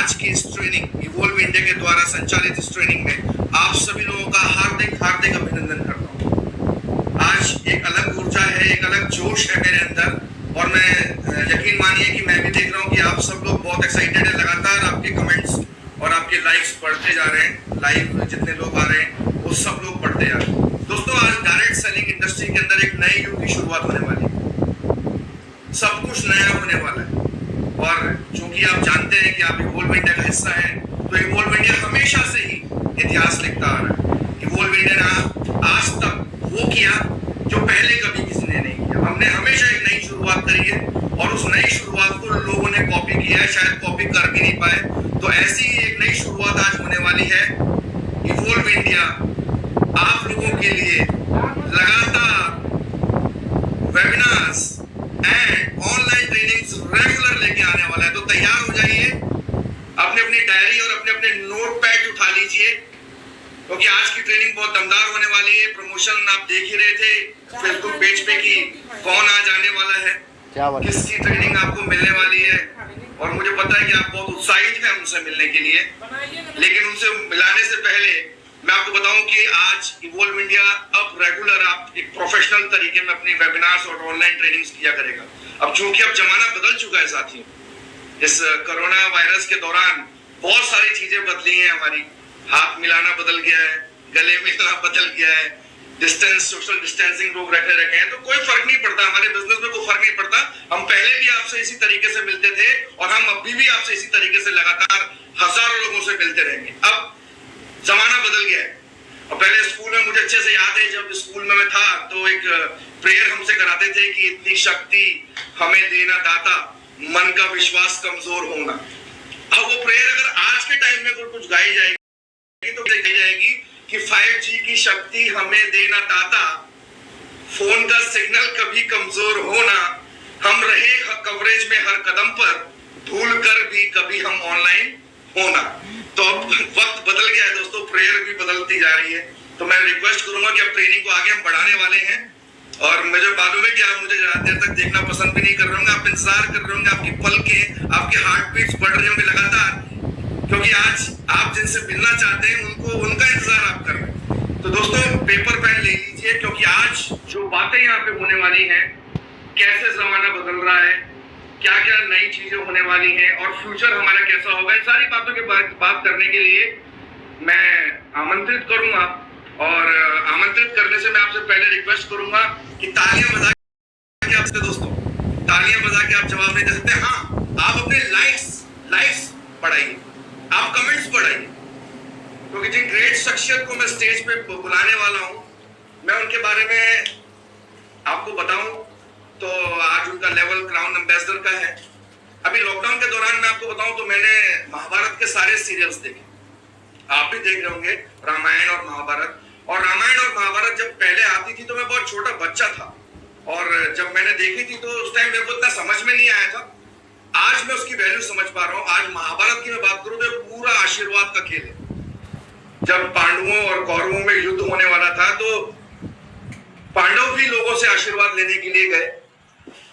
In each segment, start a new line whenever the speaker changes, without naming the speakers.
आज की इस ट्रेनिंग इवोल्व इंडिया के द्वारा संचालित इस ट्रेनिंग में आप सभी लोगों का हार्दिक हार्दिक अभिनंदन करता हूँ। आज एक अलग ऊर्जा है, एक अलग जोश है मेरे अंदर और मैं यकीन मानिए कि मैं भी देख रहा हूँ कि आप सब लोग बहुत एक्साइटेड है। लगातार आपके कमेंट्स और आपके लाइक्स बढ़ते जा रहे हैं। लाइव जितने लोग आ रहे हैं वो सब लोग बढ़ते जा रहे हैं। दोस्तों, आज डायरेक्ट सेलिंग इंडस्ट्री के अंदर एक नए युग की शुरुआत होने वाली है। सब कुछ नया होने वाला है और चूंकि आप जानते हैं कि आप इवोल्व इंडिया का हिस्सा हैं, तो इवोल्व इंडिया हमेशा से ही इतिहास लिखता आ रहा है। इवोल्व इंडिया ने आज तक वो किया जो पहले कभी किसी ने नहीं किया। हमने हमेशा एक नई शुरुआत करी है और उस नई शुरुआत को लोगों ने कॉपी किया है, शायद कॉपी कर भी नहीं पाए। तो ऐसी ही एक नई शुरुआत आज होने वाली है। इवोल्व इंडिया आप लोगों के लिए लगातार webinars and online trainings regular लेके आने वाला है। तो तैयार हो जाइए, अपने अपनी डायरी और अपने अपने नोट पैड उठा लीजिए, क्योंकि आज की ट्रेनिंग बहुत दमदार होने वाली है। प्रमोशन आप देख ही रहे थे फेसबुक पेज पे कि कौन आज आने वाला है, किसकी ट्रेनिंग आपको मिलने वाली है। और मुझे पता है कि आप बहुत उत्साहित हैं उनसे मिलने के लिए, लेकिन उनसे मिलाने से पहले मैं आपको बताऊं कि आज इवोल्व इंडिया अब रेगुलर आप एक प्रोफेशनल तरीके में अपनी वेबिनार्स और ऑनलाइन ट्रेनिंग्स किया करेगा। अब चूंकि अब जमाना बदल चुका है साथियों, इस कोरोना वायरस के दौरान बहुत सारी चीजें बदली हैं। हमारी हाथ मिलाना बदल गया है, गले मिलना बदल गया है, डिस्टेंस सोशल डिस्टेंसिंग लोग रखे हैं। तो कोई फर्क नहीं पड़ता, हमारे बिजनेस में कोई फर्क नहीं पड़ता। हम पहले भी आपसे इसी तरीके से मिलते थे और हम अभी भी आपसे इसी तरीके से लगातार हजारों लोगों से मिलते रहेंगे। अब जमाना बदल गया है। और पहले स्कूल में मुझे अच्छे से याद है, जब स्कूल में मैं था तो एक प्रेयर हमसे कराते थे कि इतनी शक्ति हमें देना दाता, मन का विश्वास कमजोर होना। अब वो प्रेयर अगर आज के टाइम में कुछ गाई जाएगी तो गाई जाएगी कि 5G की शक्ति हमें देना दाता, फोन का सिग्नल कभी कमजोर होना, हम रहे कवरेज में हर कदम पर, भूल कर भी कभी हम ऑनलाइन होना। तो अब वक्त बदल गया है दोस्तों, प्रेयर भी बदलती जा रही है। तो मैं रिक्वेस्ट करूंगा कि अब ट्रेनिंग को आगे हम बढ़ाने वाले हैं और मुझे मालूम है कि आप मुझे ज्यादा देर तक देखना पसंद भी नहीं कर रहे होंगे, आप इंतजार कर रहे होंगे, आपकी पलकें, आपके हार्ट बीट्स बढ़ रहे होंगे लगातार, क्योंकि आज आप जिनसे मिलना चाहते हैं उनको उनका इंतजार आप कर रहे हैं। तो दोस्तों, पेपर पेन ले लीजिए, क्योंकि आज जो बातें यहाँ पे होने वाली हैं, कैसे जमाना बदल रहा है, क्या क्या नई चीजें होने वाली हैं और फ्यूचर हमारा कैसा होगा, इन सारी बातों के बात करने के लिए मैं आमंत्रित करूंगा। और आमंत्रित करने से मैं आपसे पहले रिक्वेस्ट करूंगा कि तालियां बजा के आपसे दोस्तों, तालियां बजा के आप जवाब नहीं दे सकते। हाँ, आप अपने लाइक्स बढ़ाइए, आप कमेंट्स बढ़ाइए, क्योंकि जिन ग्रेट शख्सियत को मैं स्टेज पे बुलाने वाला हूं, मैं उनके बारे में आपको बताऊं तो आज उनका लेवल क्राउन एम्बेसडर का है। अभी लॉकडाउन के दौरान मैं आपको बताऊं तो मैंने महाभारत के सारे सीरियल्स देखे, आप भी देख रहे होंगे रामायण और महाभारत। और रामायण और महाभारत जब पहले आती थी तो मैं बहुत छोटा बच्चा था और जब मैंने देखी थी तो उस टाइम मेरे को इतना समझ में नहीं आया था। आज मैं उसकी वैल्यू समझ पा रहा हूँ। आज महाभारत की मैं बात करूं तो पूरा आशीर्वाद का खेल है। जब पांडवों और कौरवों में युद्ध होने वाला था तो पांडव भी लोगों से आशीर्वाद लेने के लिए गए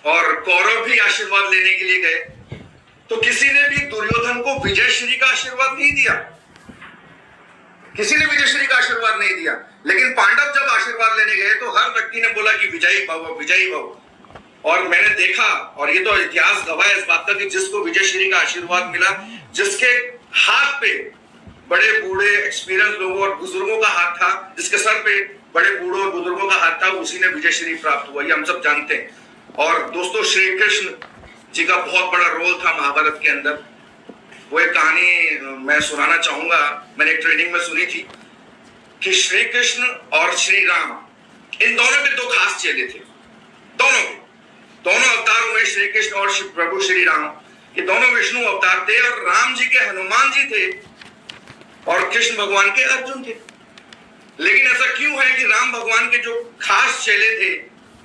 और कौरव भी आशीर्वाद लेने के लिए गए। तो किसी ने भी दुर्योधन को विजय श्री का आशीर्वाद नहीं दिया, किसी ने विजय श्री का आशीर्वाद नहीं दिया। लेकिन पांडव जब आशीर्वाद लेने गए तो हर व्यक्ति ने बोला कि विजयी भव, विजयी भव। और मैंने देखा, और ये तो इतिहास गवाह है इस बात का, कि जिसको विजय श्री का आशीर्वाद मिला, जिसके हाथ पे बड़े बूढ़े एक्सपीरियंस लोगों और बुजुर्गों का हाथ था, जिसके सर पे बड़े बूढ़ों और बुजुर्गों का हाथ था, उसी ने विजय श्री प्राप्त हुआ, ये हम सब जानते हैं। और दोस्तों, श्री कृष्ण जी का बहुत बड़ा रोल था महाभारत के अंदर। वो एक कहानी मैं सुनाना चाहूंगा, मैंने एक ट्रेनिंग में सुनी थी कि श्री कृष्ण और श्री राम, इन दोनों के दो खास चेले थे। दोनों अवतारों में श्री कृष्ण और प्रभु श्री राम, ये दोनों विष्णु अवतार थे और राम जी के हनुमान जी थे और कृष्ण भगवान के अर्जुन थे। लेकिन ऐसा क्यों है कि राम भगवान के जो खास चेले थे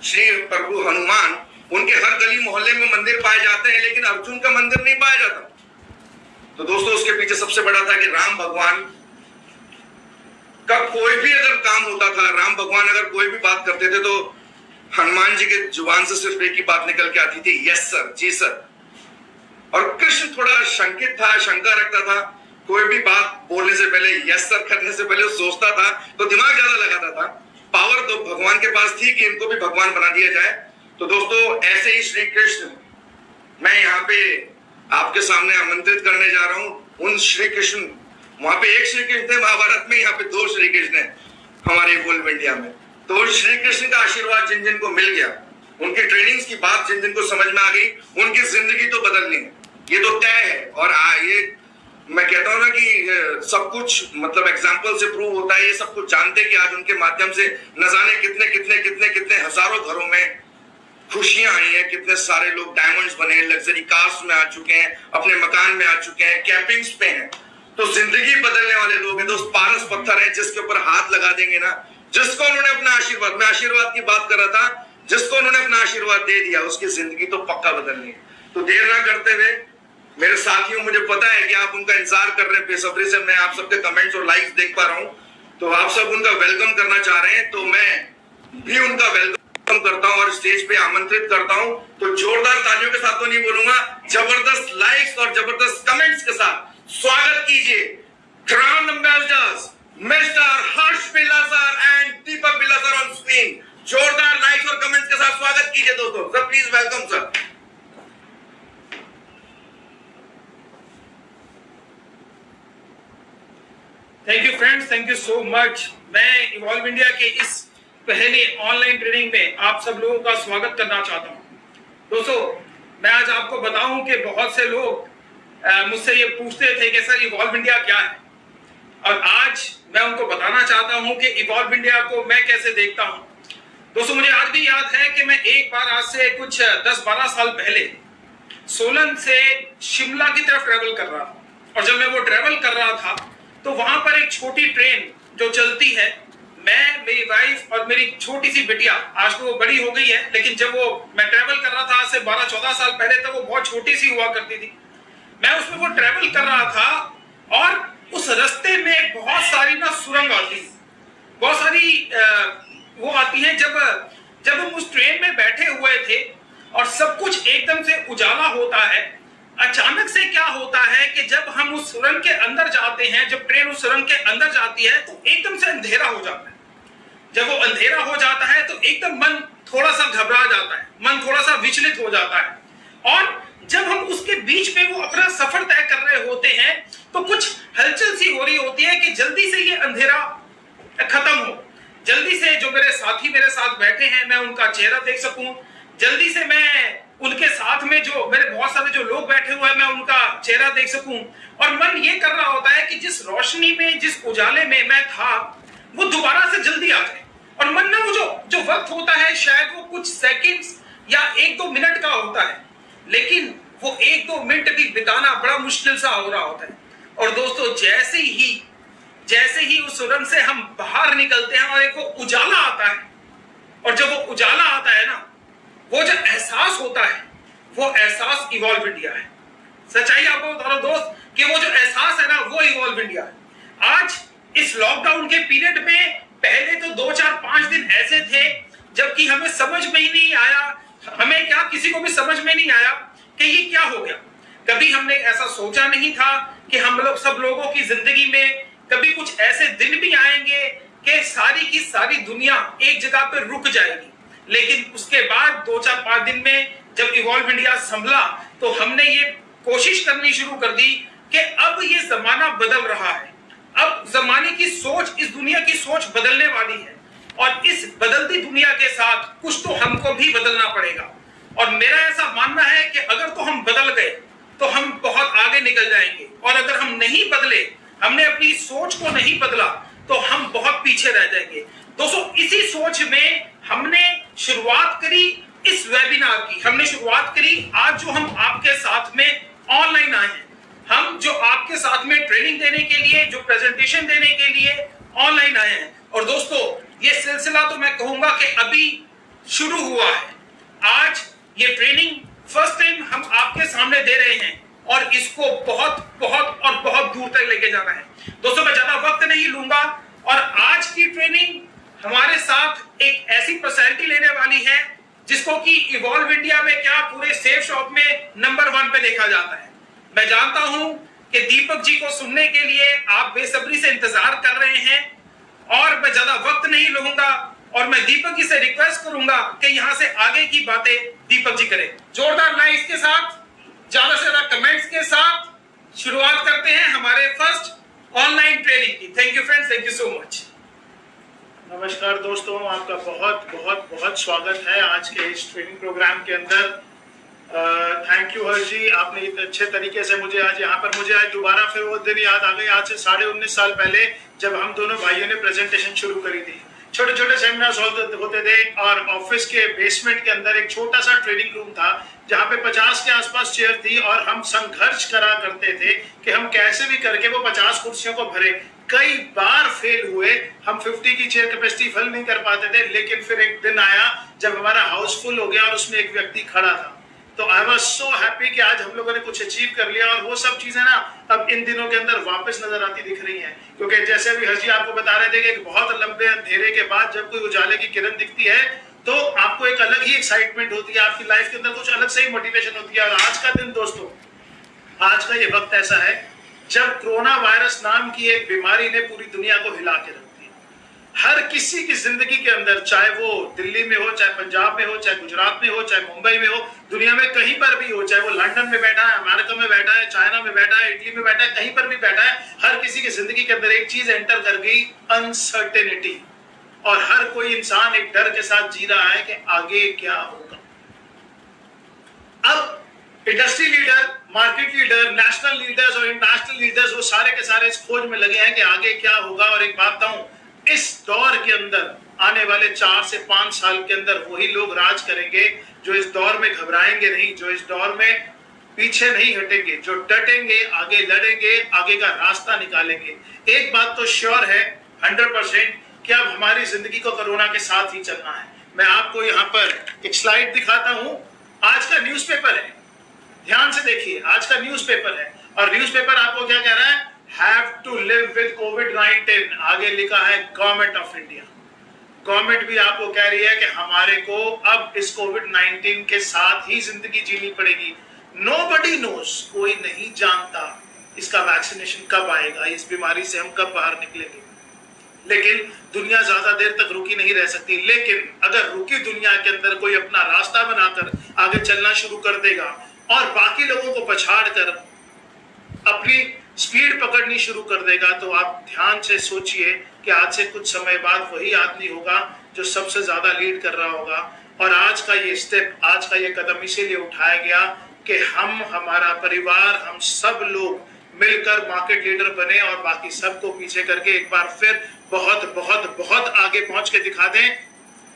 श्री प्रभु हनुमान, उनके हर गली मोहल्ले में मंदिर पाए जाते हैं, लेकिन अर्जुन का मंदिर नहीं पाया जाता। तो दोस्तों, उसके पीछे सबसे बड़ा था कि राम भगवान का कोई भी अगर काम होता था, राम भगवान अगर कोई भी बात करते थे तो हनुमान जी के जुबान से सिर्फ एक ही बात निकल के आती थी, यस सर, जी सर। और कृष्ण थोड़ा शंकित था, शंका रखता था, कोई भी बात बोलने से पहले, यस सर करने से पहले सोचता था, तो दिमाग ज्यादा लगाता था। पावर तो भगवान के पास थी कि इनको भी भगवान बना दिया जाए। तो दोस्तों, ऐसे ही श्री कृष्ण मैं यहाँ पे आपके सामने आमंत्रित करने जा रहा हूँ। उन श्री कृष्ण, वहां पे एक श्री कृष्ण थे महाभारत में, यहाँ पे 2 श्री कृष्ण है हमारे इवॉल्व इंडिया में। तो श्री कृष्ण का आशीर्वाद जिन जिन को मिल गया, उनकी ट्रेनिंग्स की बात जिन जिन को समझ में आ गई, उनकी जिंदगी तो बदलनी है, ये तो तय है। और ये मैं कहता हूँ ना कि सब कुछ मतलब एग्जाम्पल से प्रूव होता है। ये सब कुछ जानते कि आज उनके माध्यम से न जाने कितने कितने कितने कितने हजारों घरों में खुशियां आई हैं, कितने सारे लोग डायमंड्स बने हैं, लग्जरी कार्स में आ चुके हैं, अपने मकान में आ चुके हैं, कैपिंग्स पे हैं। तो जिंदगी बदलने वाले लोग हैं दोस्त, पारस पत्थर है जिसके ऊपर हाथ लगा देंगे ना, जिसको उन्होंने अपना आशीर्वाद, मैं आशीर्वाद की बात कर रहा था, जिसको उन्होंने अपना आशीर्वाद दे दिया उसकी जिंदगी तो पक्का बदलनी है। तो देर ना करते हुए मेरे साथियों, मुझे पता है कि आप उनका इंतजार कर रहे हैं बेसब्री से, मैं आप सबके कमेंट्स और लाइक्स देख पा रहा हूं, तो आप सब उनका वेलकम करना चाह रहे हैं, तो मैं भी उनका वेलकम करता हूं और स्टेज पे आमंत्रित करता हूं। तो जोरदार तालियों के साथ तो नहीं बोलूंगा, जबरदस्त लाइक्स और जबरदस्त कमेंट्स के साथ स्वागत कीजिए grand ambassadors mister Harsh Birla sir and Deepak Birla sir on screen. जोरदार लाइक्स और कमेंट्स के साथ स्वागत कीजिए दोस्तों। Sir please welcome sir.
Thank you friends, thank you so much. मैं इवॉल्व इंडिया के इस पहले ऑनलाइन ट्रेनिंग में आप सब लोगों का स्वागत करना चाहता हूं। दोस्तों, मैं आज आपको बताऊं कि बहुत से लोग मुझसे ये पूछते थे कि सर इवॉल्व इंडिया क्या है, और आज मैं उनको बताना चाहता हूं कि इवॉल्व इंडिया को मैं कैसे देखता हूं। दोस्तों, मुझे आज भी याद है कि मैं एक बार आज से कुछ 10-12 साल पहले सोलन से शिमला की तरफ ट्रेवल कर रहा था, और जब मैं वो ट्रेवल कर रहा था तो वहां पर एक छोटी ट्रेन जो चलती है, मैं, मेरी वाइफ और मेरी छोटी सी बिटिया, आज तो वो बड़ी हो गई है, लेकिन जब वो मैं ट्रेवल कर रहा था आज से 12-14 साल पहले, तब वो बहुत छोटी सी हुआ करती थी। मैं उसमें वो ट्रेवल कर रहा था और उस रास्ते में बहुत सारी ना सुरंग आती है, बहुत सारी वो आती है। जब हम उस ट्रेन में बैठे हुए थे और सब कुछ एकदम से उजाला होता है, अचानक से क्या होता है कि जब हम उस सुरंग के अंदर जाते हैं, जब ट्रेन उस सुरंग के अंदर जाती है तो एकदम से अंधेरा हो जाता है। जब वो अंधेरा हो जाता है तो एकदम मन थोड़ा सा घबरा जाता है, मन थोड़ा सा विचलित हो जाता है। और जब हम उसके बीच में वो अपना सफर तय कर रहे होते हैं तो कुछ हलचल सी हो रही होती है कि जल्दी से ये अंधेरा खत्म हो, जल्दी से जो मेरे साथी मेरे साथ बैठे हैं मैं उनका चेहरा देख सकूं, जल्दी से मैं उनके साथ में जो मेरे बहुत सारे जो लोग बैठे हुए हैं मैं उनका चेहरा देख सकूं। और मन ये कर रहा होता है कि जिस रोशनी में, जिस उजाले में मैं था, वो दोबारा से जल्दी आ जाए। और मन ना वो जो वक्त होता है, शायद वो कुछ सेकंड्स या 1-2 मिनट का होता है, लेकिन वो 1-2 मिनट भी बिताना बड़ा मुश्किल सा हो रहा होता है। और दोस्तों, जैसे ही उस सुरंग से हम बाहर निकलते हैं और एक वो उजाला आता है, और जब वो उजाला आता है ना, वो जो एहसास होता है, वो एहसास इवॉल्व इंडिया है। सच्चाई आपको बता रहा दोस्त कि वो जो एहसास है ना, वो इवॉल्व इंडिया है। आज इस लॉकडाउन के पीरियड में पहले तो 2-4-5 दिन ऐसे थे जबकि हमें समझ में ही नहीं आया, हमें क्या किसी को भी समझ में नहीं आया कि ये क्या हो गया। कभी हमने ऐसा सोचा नहीं था कि हम लोग सब लोगों की जिंदगी में कभी कुछ ऐसे दिन भी आएंगे कि सारी की सारी दुनिया एक जगह पर रुक जाएगी। लेकिन उसके बाद 2-4-5 दिन में जब इवॉल्व इंडिया संभला तो हमने ये कोशिश करनी शुरू कर दी कि अब ये जमाना बदल रहा है, अब जमाने की सोच, इस दुनिया की सोच बदलने वाली है, और इस बदलती दुनिया के साथ कुछ तो हमको भी बदलना पड़ेगा। और मेरा ऐसा मानना है कि अगर तो हम बदल गए तो हम बहुत आगे निकल जाएंगे, और अगर हम नहीं बदले, हमने अपनी सोच को नहीं बदला, तो हम बहुत पीछे रह जाएंगे। दोस्तों, इसी सोच में हमने शुरुआत करी इस वेबिनार की, हमने शुरुआत करी आज जो हम आपके साथ में ऑनलाइन आए हैं, हम जो आपके साथ में ट्रेनिंग देने के लिए, जो प्रेजेंटेशन देने के लिए ऑनलाइन आए हैं। और दोस्तों, ये सिलसिला तो मैं कहूंगा कि अभी शुरू हुआ है। आज ये ट्रेनिंग फर्स्ट टाइम हम आपके सामने दे रहे हैं, और इसको बहुत बहुत और बहुत दूर तक लेके जाना है। दोस्तों, मैं ज्यादा वक्त नहीं लूंगा, और आज की ट्रेनिंग हमारे साथ एक ऐसी पर्सनैलिटी लेने वाली है जिसको कि इवॉल्व इंडिया में क्या पूरे सेफ शॉप में नंबर 1 पे देखा जाता है। मैं जानता हूं कि दीपक जी को सुनने के लिए आप बेसब्री से इंतजार कर रहे हैं और मैं ज्यादा वक्त नहीं लूंगा और मैं दीपक जी से रिक्वेस्ट करूंगा कि यहां से आगे की बातें दीपक जी करें। जोरदार लाइक्स के साथ, ज्यादा से ज्यादा कमेंट्स के साथ शुरुआत करते हैं हमारे फर्स्ट ऑनलाइन ट्रेनिंग की। Thank you friends, thank you so much.
नमस्कार दोस्तों, आपका बहुत बहुत बहुत स्वागत है आज के इस ट्रेनिंग प्रोग्राम के अंदर। थैंक यू हर्ष जी, आपने इतने अच्छे तरीके से मुझे आज दोबारा फिर वो दिन याद आ गई, आज से 19.5 साल पहले जब हम दोनों भाइयों ने प्रेजेंटेशन शुरू करी थी। छोटे छोटे सेमिनार्स होते थे और ऑफिस के बेसमेंट के अंदर एक छोटा सा ट्रेनिंग रूम था जहाँ पे 50 के आसपास चेयर थी और हम संघर्ष करा करते थे कि हम कैसे भी करके वो 50 कुर्सियों को भरे। कई बार फेल हुए, हम 50 की चेयर कैपेसिटी फिल नहीं कर पाते थे, लेकिन फिर एक दिन आया जब हमारा हाउस फुल हो गया और उसमें एक व्यक्ति खड़ा था। तो आई वॉज सो हैप्पी कि आज हम लोगों ने कुछ अचीव कर लिया और वो सब चीजें ना अब इन दिनों के अंदर वापस नजर आती दिख रही हैं। क्योंकि जैसे अभी हर्ष जी आपको बता रहे थे कि बहुत लंबे अंधेरे के बाद जब कोई उजाले की किरण दिखती है तो आपको एक अलग ही एक्साइटमेंट होती है, आपकी लाइफ के अंदर कुछ अलग से ही मोटिवेशन होती है। और आज का दिन दोस्तों, आज का ये वक्त ऐसा है जब कोरोना वायरस नाम की एक बीमारी ने पूरी दुनिया को हिला के रख दिया। हर किसी की जिंदगी के अंदर, चाहे वो दिल्ली में हो, चाहे पंजाब में हो, चाहे गुजरात में हो, चाहे मुंबई में हो, दुनिया में कहीं पर भी हो, चाहे वो लंदन में बैठा है, अमेरिका में बैठा है, चाइना में बैठा है, इटली में बैठा है, कहीं पर भी बैठा है, हर किसी की जिंदगी के अंदर एक चीज एंटर कर गई, अनसर्टेनिटी। और हर कोई इंसान एक डर के साथ जी रहा है कि आगे क्या होगा। अब industry leader, market leader, national leaders और इंटरनेशनल लीडर्स वो सारे के सारे इस खोज में लगे हैं कि आगे क्या होगा। और एक बात बताऊं, इस दौर के अंदर आने वाले 4 से 5 साल के अंदर वही लोग राज करेंगे जो इस दौर में घबराएंगे नहीं, जो इस दौर में पीछे नहीं हटेंगे, जो डटेंगे, आगे लड़ेंगे, आगे का रास्ता निकालेंगे। एक बात तो श्योर है 100% कि अब हमारी जिंदगी को कोरोना के साथ ही चलना है। मैं आपको यहाँ पर एक स्लाइड दिखाता हूं, आज का न्यूज़पेपर है, ध्यान से देखिए, आज का न्यूज़पेपर है और न्यूज़पेपर आपको क्या कह रहा है, हैव टू लिव विद कोविड-19। आगे लिखा है गवर्नमेंट ऑफ इंडिया। गवर्नमेंट भी आपको कह रही है कि हमारे को अब इस कोविड-19 के साथ ही जिंदगी जीनी पड़ेगी। नोबडी नोस, कोई नहीं जानता इसका वैक्सीनेशन कब आएगा, इस बीमारी से हम कब बाहर निकलेंगे। लेकिन दुनिया ज्यादा देर तक रुकी नहीं रह सकती। लेकिन अगर रुकी दुनिया के अंदर कोई अपना रास्ता बनाकर आगे चलना शुरू कर देगा और बाकी लोगों को पछाड़ कर अपनी स्पीड पकड़नी शुरू कर देगा, तो आप ध्यान से सोचिए कि आज से कुछ समय बाद वही आदमी होगा जो सबसे ज्यादा लीड कर रहा होगा। और आज का ये स्टेप, आज का ये कदम इसीलिए उठाया गया कि हम, हमारा परिवार, हम सब लोग मिलकर मार्केट लीडर बने और बाकी सबको पीछे करके एक बार फिर बहुत बहुत बहुत आगे पहुंच के दिखा दें,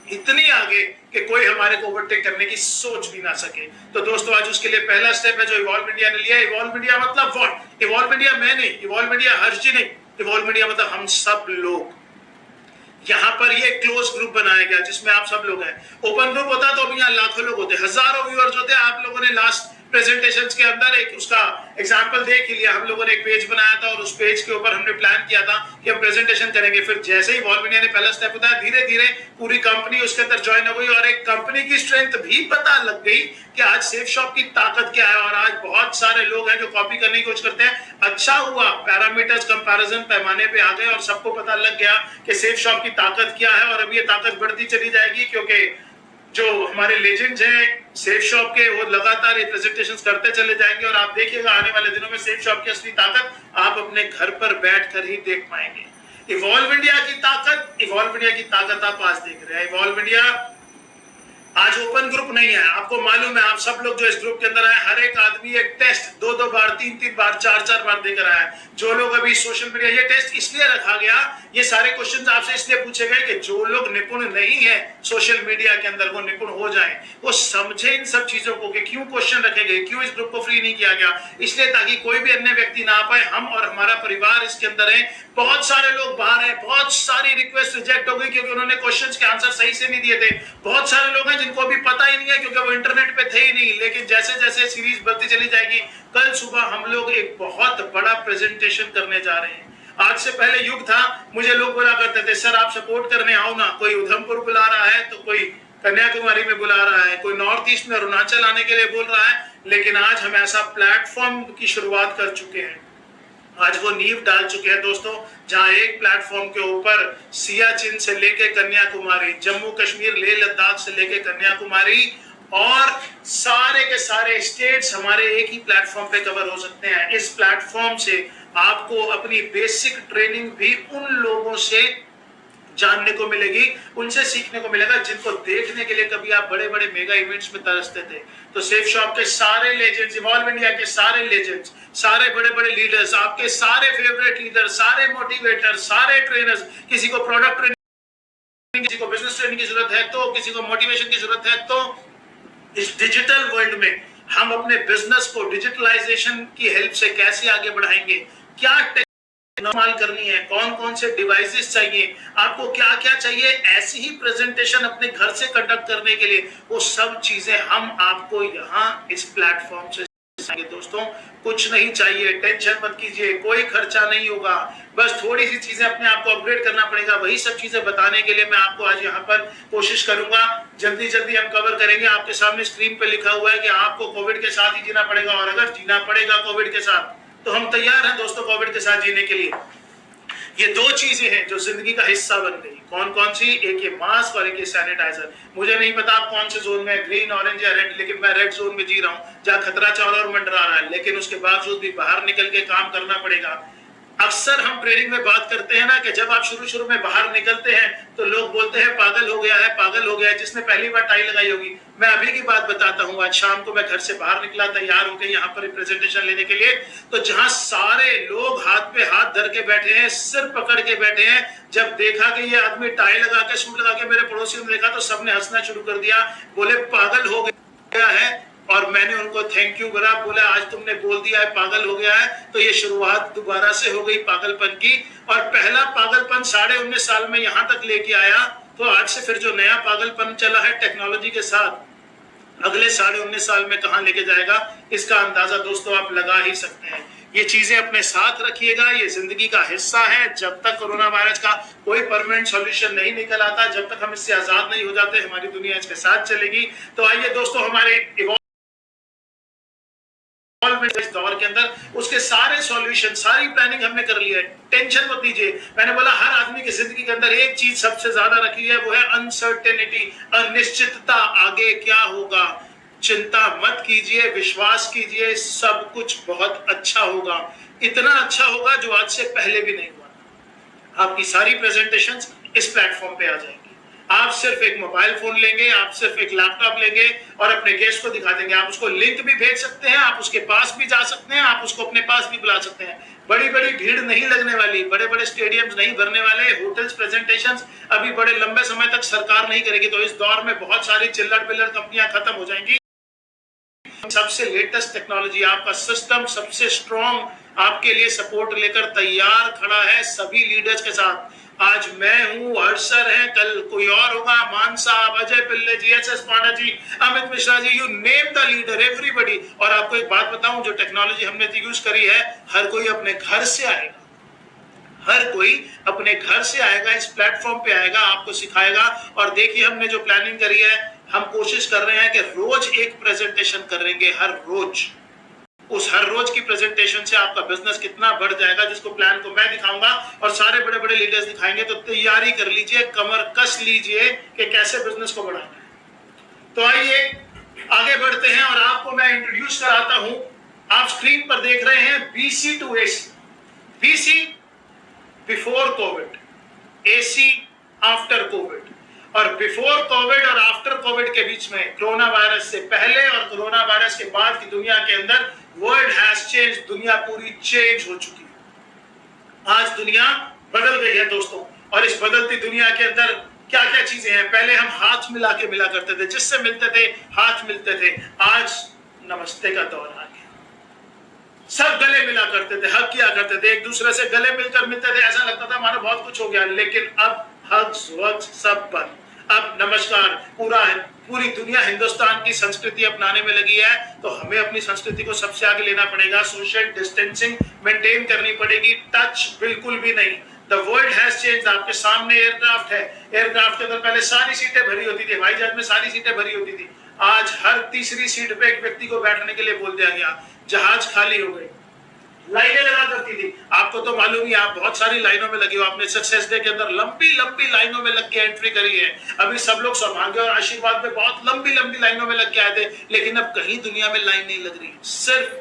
इतनी आगे कि कोई हमारे को ओवरटेक करने की सोच भी ना सके। तो दोस्तों, आज उसके लिए पहला स्टेप है जो इवॉल्व इंडिया ने लिया। इवॉल्व इंडिया मतलब व्हाट? इवॉल्व इंडिया मैं नहीं, इवॉल्व इंडिया हर्ष जी नहीं, इवॉल्व इंडिया मतलब हम सब लोग। यहाँ पर ये क्लोज ग्रुप बनाया गया जिसमें आप सब लोग हैं। ओपन ग्रुप होता तो अभी यहाँ लाखों लोग होते, हजारों व्यूअर्स होते। आप लोगों ने लास्ट प्रेजेंटेशंस के अंदर एक उसका एग्जांपल देख लिया। हम लोगों ने एक पेज बनाया था और उस पेज के ऊपर हमने प्लान किया था कि हम प्रेजेंटेशन करेंगे। फिर जैसे ही इवॉल्व इंडिया ने पहला स्टेप उठाया, धीरे धीरे पूरी कंपनी उसके अंदर ज्वाइन हो गई और एक कंपनी की स्ट्रेंथ भी पता लग गई कि आज सेफ शॉप की ताकत क्या है। और आज बहुत सारे लोग हैं जो कॉपी करने की कोशिश करते हैं। अच्छा हुआ पैरामीटर्स कंपैरिजन पैमाने पे आ गए और सबको पता लग गया कि सेफ शॉप की ताकत क्या है। और अब ये ताकत बढ़ती चली जाएगी क्योंकि जो हमारे लेजेंड्स हैं सेफ शॉप के, वो लगातार ये प्रेजेंटेशंस करते चले जाएंगे और आप देखिएगा आने वाले दिनों में सेफ शॉप की असली ताकत आप अपने घर पर बैठकर ही देख पाएंगे। इवॉल्व इंडिया की ताकत, इवॉल्व इंडिया की ताकत आप आज देख रहे हैं। इवॉल्व इंडिया आज ओपन ग्रुप नहीं है, आपको मालूम है। आप सब लोग जो इस ग्रुप के अंदर आए, हर एक आदमी एक टेस्ट 2-2 बार, 3-3 बार, 4-4 बार देकर आया है। जो लोग अभी सोशल मीडिया, ये टेस्ट इसलिए रखा गया, ये सारे क्वेश्चंस आपसे इसलिए पूछे गए कि जो लोग निपुण नहीं है सोशल मीडिया के अंदर, वो निपुण हो जाएं, वो समझे इन सब चीजों को कि क्यों क्वेश्चन रखे गए, क्यों इस ग्रुप को फ्री नहीं किया गया। इसलिए ताकि कोई भी अन्य व्यक्ति ना आ पाए। हम और हमारा परिवार इसके अंदर है। बहुत सारे लोग बाहर हैं, बहुत सारी रिक्वेस्ट रिजेक्ट हो गई क्योंकि उन्होंने क्वेश्चंस के आंसर सही से नहीं दिए थे। बहुत सारे लोग हैं जिनको भी पता ही नहीं है क्योंकि वो इंटरनेट पे थे ही नहीं। लेकिन जैसे जैसे सीरीज बढ़ती चली जाएगी, कल सुबह हम लोग एक बहुत बड़ा प्रेजेंटेशन करने जा रहे हैं। आज से पहले युग था, मुझे लोग बोला करते थे सर आप सपोर्ट करने आओ ना, कोई उधमपुर बुला रहा है तो कोई कन्याकुमारी में बुला रहा है, कोई नॉर्थ ईस्ट में अरुणाचल आने के लिए बोल रहा है, लेकिन आज हम ऐसा प्लेटफॉर्म की शुरुआत कर चुके हैं, आज वो नींव डाल चुके हैं दोस्तों, जहां एक प्लेटफॉर्म के ऊपर सियाचिन से लेके कन्याकुमारी, जम्मू कश्मीर लेह लद्दाख से लेके कन्याकुमारी और सारे के सारे स्टेट्स हमारे एक ही प्लेटफॉर्म पे कवर हो सकते हैं। इस प्लेटफॉर्म से आपको अपनी बेसिक ट्रेनिंग भी उन लोगों से जानने को मिलेगी, उनसे सीखने को मिलेगा जिनको देखने के लिए कभी आप बड़े बड़े मेगा इवेंट्स में तरसते थे। तो सेफ शॉप के सारे लेजेंड्स, इवॉल्व इंडिया के सारे लेजेंड्स, सारे बड़े बड़े लीडर्स, आपके सारे फेवरेट लीडर, सारे मोटिवेटर, सारे ट्रेनर्स, किसी को प्रोडक्ट ट्रेनिंग, किसी को बिजनेस ट्रेनिंग की जरूरत है तो, किसी को मोटिवेशन की जरूरत है तो, इस डिजिटल वर्ल्ड में हम अपने बिजनेस को डिजिटलाइजेशन की हेल्प से कैसे आगे बढ़ाएंगे, क्या इस्तेमाल करनी है, कौन कौन से डिवाइसेस चाहिए, आपको क्या क्या चाहिए, ऐसी ही प्रेजेंटेशन अपने घर से कंडक्ट करने के लिए, वो सब चीजें हम आपको यहाँ इस प्लेटफॉर्म से सिखाएंगे। दोस्तों कुछ नहीं चाहिए, टेंशन मत कीजिए, कोई खर्चा नहीं होगा, बस थोड़ी सी चीजें अपने आप को अपग्रेड करना पड़ेगा। वही सब चीजें बताने के लिए मैं आपको आज यहाँ पर कोशिश करूंगा। जल्दी जल्दी हम कवर करेंगे। आपके सामने स्क्रीन पे लिखा हुआ है कि आपको कोविड के साथ ही जीना पड़ेगा, और अगर जीना पड़ेगा कोविड के साथ तो हम तैयार हैं दोस्तों कोविड के साथ जीने के लिए। ये दो चीजें हैं जो जिंदगी का हिस्सा बन गई। कौन कौन सी? एक ये मास्क और एक ये सैनिटाइजर। मुझे नहीं पता आप कौन से जोन में, ग्रीन, ऑरेंज या रेड, लेकिन मैं रेड जोन में जी रहा हूँ जहाँ खतरा चारों ओर मंडरा रहा है, लेकिन उसके बावजूद भी बाहर निकल के काम करना पड़ेगा। अक्सर हम ट्रेनिंग में बात करते हैं ना कि जब आप शुरू शुरू में बाहर निकलते हैं तो लोग बोलते हैं पागल हो गया है, पागल हो गया है, जिसने पहली बार टाई लगाई होगी। मैं अभी की बात बताता हूँ। आज शाम को मैं घर से बाहर निकला तैयार होकर यहाँ पर प्रेजेंटेशन लेने के लिए, तो जहाँ सारे लोग हाथ पे हाथ धर के बैठे हैं, सिर पकड़ के बैठे हैं, जब देखा कि ये आदमी टाई लगा के, सूट लगा के मेरे पड़ोसियों ने देखा तो सबने हंसना शुरू कर दिया, बोले पागल हो गया है। और मैंने उनको थैंक यू करा, बोला आज तुमने बोल दिया है पागल हो गया है, तो ये शुरुआत दोबारा से हो गई पागलपन की। और पहला पागलपन 19.5 साल में यहाँ तक लेके आया, तो आज से फिर जो नया पागलपन चला है टेक्नोलॉजी के साथ, अगले 19.5 साल में कहाँ लेके जाएगा, इसका अंदाजा दोस्तों आप लगा ही सकते हैं। ये चीजें अपने साथ रखिएगा, ये जिंदगी का हिस्सा है। जब तक कोरोना वायरस का कोई परमानेंट सॉल्यूशन नहीं निकल आता, जब तक हम इससे आजाद नहीं हो जाते, हमारी दुनिया इसके साथ चलेगी। तो आइए दोस्तों, हमारे इस दौर के अंदर उसके सारे सॉल्यूशन, सारी प्लानिंग हमने कर ली है। टेंशन मत लीजिए। मैंने बोला हर आदमी की जिंदगी के अंदर एक चीज सबसे ज्यादा रखी है, वो है अनसर्टेनिटी, अनिश्चितता। आगे क्या होगा, चिंता मत कीजिए, विश्वास कीजिए, सब कुछ बहुत अच्छा होगा। इतना अच्छा होगा जो आज से पहले भी नहीं हुआ। आपकी सारी प्रेजेंटेशंस इस प्लेटफॉर्म पे आ जाएंगी। आप सिर्फ एक मोबाइल फोन लेंगे, आप सिर्फ एक लैपटॉप लेंगे और अपने गेस्ट को दिखा देंगे। आप उसको लिंक भी भेज सकते हैं, आप उसके पास भी जा सकते हैं, आप उसको अपने पास भी बुला सकते हैं। बड़ी बड़ी भीड़ नहीं लगने वाली, बड़े बड़े स्टेडियम्स नहीं भरने वाले, होटल्स प्रेजेंटेशंस अभी बड़े लंबे समय तक सरकार नहीं करेगी। तो इस दौर में बहुत सारी चिल्लर पिल्लर कंपनियां खत्म हो जाएंगी। सबसे लेटेस्ट टेक्नोलॉजी, आपका सिस्टम सबसे स्ट्रॉन्ग आपके लिए सपोर्ट लेकर तैयार खड़ा है सभी लीडर्स के साथ। आज मैं हूं, हर्ष सर हैं, कल कोई और होगा, मान साहब, Ajay Pillai ji, S Panda ji, Amit Mishra ji, you name the leader, everybody. और आपको एक बात बताऊं, जो टेक्नोलॉजी हमने यूज करी है, हर कोई अपने घर से आएगा, हर कोई अपने घर से आएगा, इस प्लेटफॉर्म पे आएगा, आपको सिखाएगा। और देखिए हमने जो प्लानिंग करी है, हम कोशिश कर रहे हैं कि रोज एक प्रेजेंटेशन करेंगे, हर रोज। उस हर रोज की प्रेजेंटेशन से आपका बिजनेस कितना बढ़ जाएगा, जिसको प्लान को मैं दिखाऊंगा और सारे बड़े बड़े लीडर्स दिखाएंगे। तो तैयारी कर लीजिए, कमर कस लीजिए कि कैसे बिजनेस को बढ़ाना है। तो आइए आगे बढ़ते हैं और आपको मैं इंट्रोड्यूस कराता हूं। आप स्क्रीन पर देख रहे हैं BC to AC। BC before Covid, AC after Covid. और बिफोर कोविड और आफ्टर कोविड के बीच में, कोरोना वायरस से पहले और कोरोना वायरस के बाद की दुनिया के अंदर वर्ल्ड हैज चेंज, दुनिया पूरी चेंज हो चुकी है। आज दुनिया बदल गई है दोस्तों। और इस बदलती दुनिया के अंदर क्या क्या चीजें हैं। पहले हम हाथ मिला के मिला करते थे, जिससे मिलते थे हाथ मिलते थे। आज नमस्ते का दौर आ गया। सब गले मिला करते थे, हग किया करते थे, एक दूसरे से गले मिलकर मिलते थे, ऐसा लगता था मानो बहुत कुछ हो गया। लेकिन अब हग्स वग्स सब बंद। अब नमस्कार, पूरी दुनिया हिंदुस्तान की संस्कृति अपनाने में लगी है, तो हमें अपनी संस्कृति को सबसे आगे लेना पड़ेगा। सोशल डिस्टेंसिंग मेंटेन करनी पड़ेगी, टच बिल्कुल भी नहीं। The world has changed. आपके सामने एयरक्राफ्ट है, एयरक्राफ्ट के अंदर पहले सारी सीटें भरी होती थी, हवाई जहाज में सारी सीटें भरी होती थी, आज हर तीसरी सीट पे एक व्यक्ति को बैठने के लिए बोल दिया गया, जहाज खाली हो गई, लाइनें लगा करती थी। आपको तो मालूम ही, आप बहुत सारी लाइनों में लगे हो, आपने सक्सेस डे के अंदर लंबी लंबी लाइनों में लग के एंट्री करी है। अभी सब लोग सौभाग्य और आशीर्वाद में बहुत लंबी लंबी लाइनों में लग के आए थे, लेकिन अब कहीं दुनिया में लाइन नहीं लग रही, सिर्फ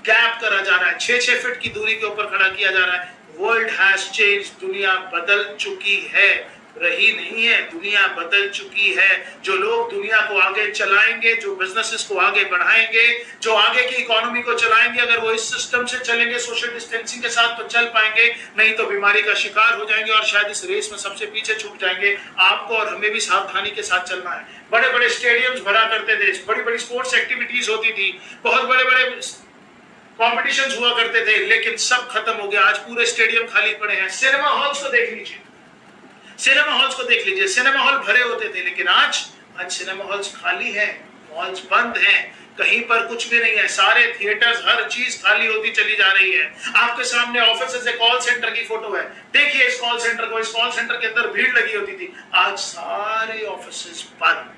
गैप करा जा रहा है, 6-6 फीट की दूरी के ऊपर खड़ा किया जा रहा है। वर्ल्ड हैज चेंज, दुनिया बदल चुकी है, रही नहीं है, दुनिया बदल चुकी है। जो लोग दुनिया को आगे चलाएंगे, जो बिजनेसेस को आगे बढ़ाएंगे, जो आगे की इकोनॉमी को चलाएंगे, अगर वो इस सिस्टम से चलेंगे, सोशल डिस्टेंसिंग के साथ, तो चल पाएंगे, नहीं तो बीमारी का शिकार हो जाएंगे और शायद इस रेस में सबसे पीछे छूट जाएंगे। आपको और हमें भी सावधानी के साथ चलना है। बड़े बड़े स्टेडियम्स भरा करते थे, बड़ी बड़ी स्पोर्ट्स एक्टिविटीज होती थी, बहुत बड़े बड़े कॉम्पिटिशंस हुआ करते थे, लेकिन सब खत्म हो गया। आज पूरे स्टेडियम खाली पड़े हैं। सिनेमा हॉल्स को देख लीजिए, सिनेमा हॉल्स को देख लीजिए, सिनेमा हॉल भरे होते थे, लेकिन आज सिनेमा हॉल्स खाली हैं, मॉल्स बंद हैं, कहीं पर कुछ भी नहीं है, सारे थिएटर्स, हर चीज खाली होती चली जा रही है। आपके सामने ऑफिस से कॉल सेंटर की फोटो है, देखिए इस कॉल सेंटर को, इस कॉल सेंटर के अंदर भीड़ लगी होती थी, आज सारे ऑफिस बंद,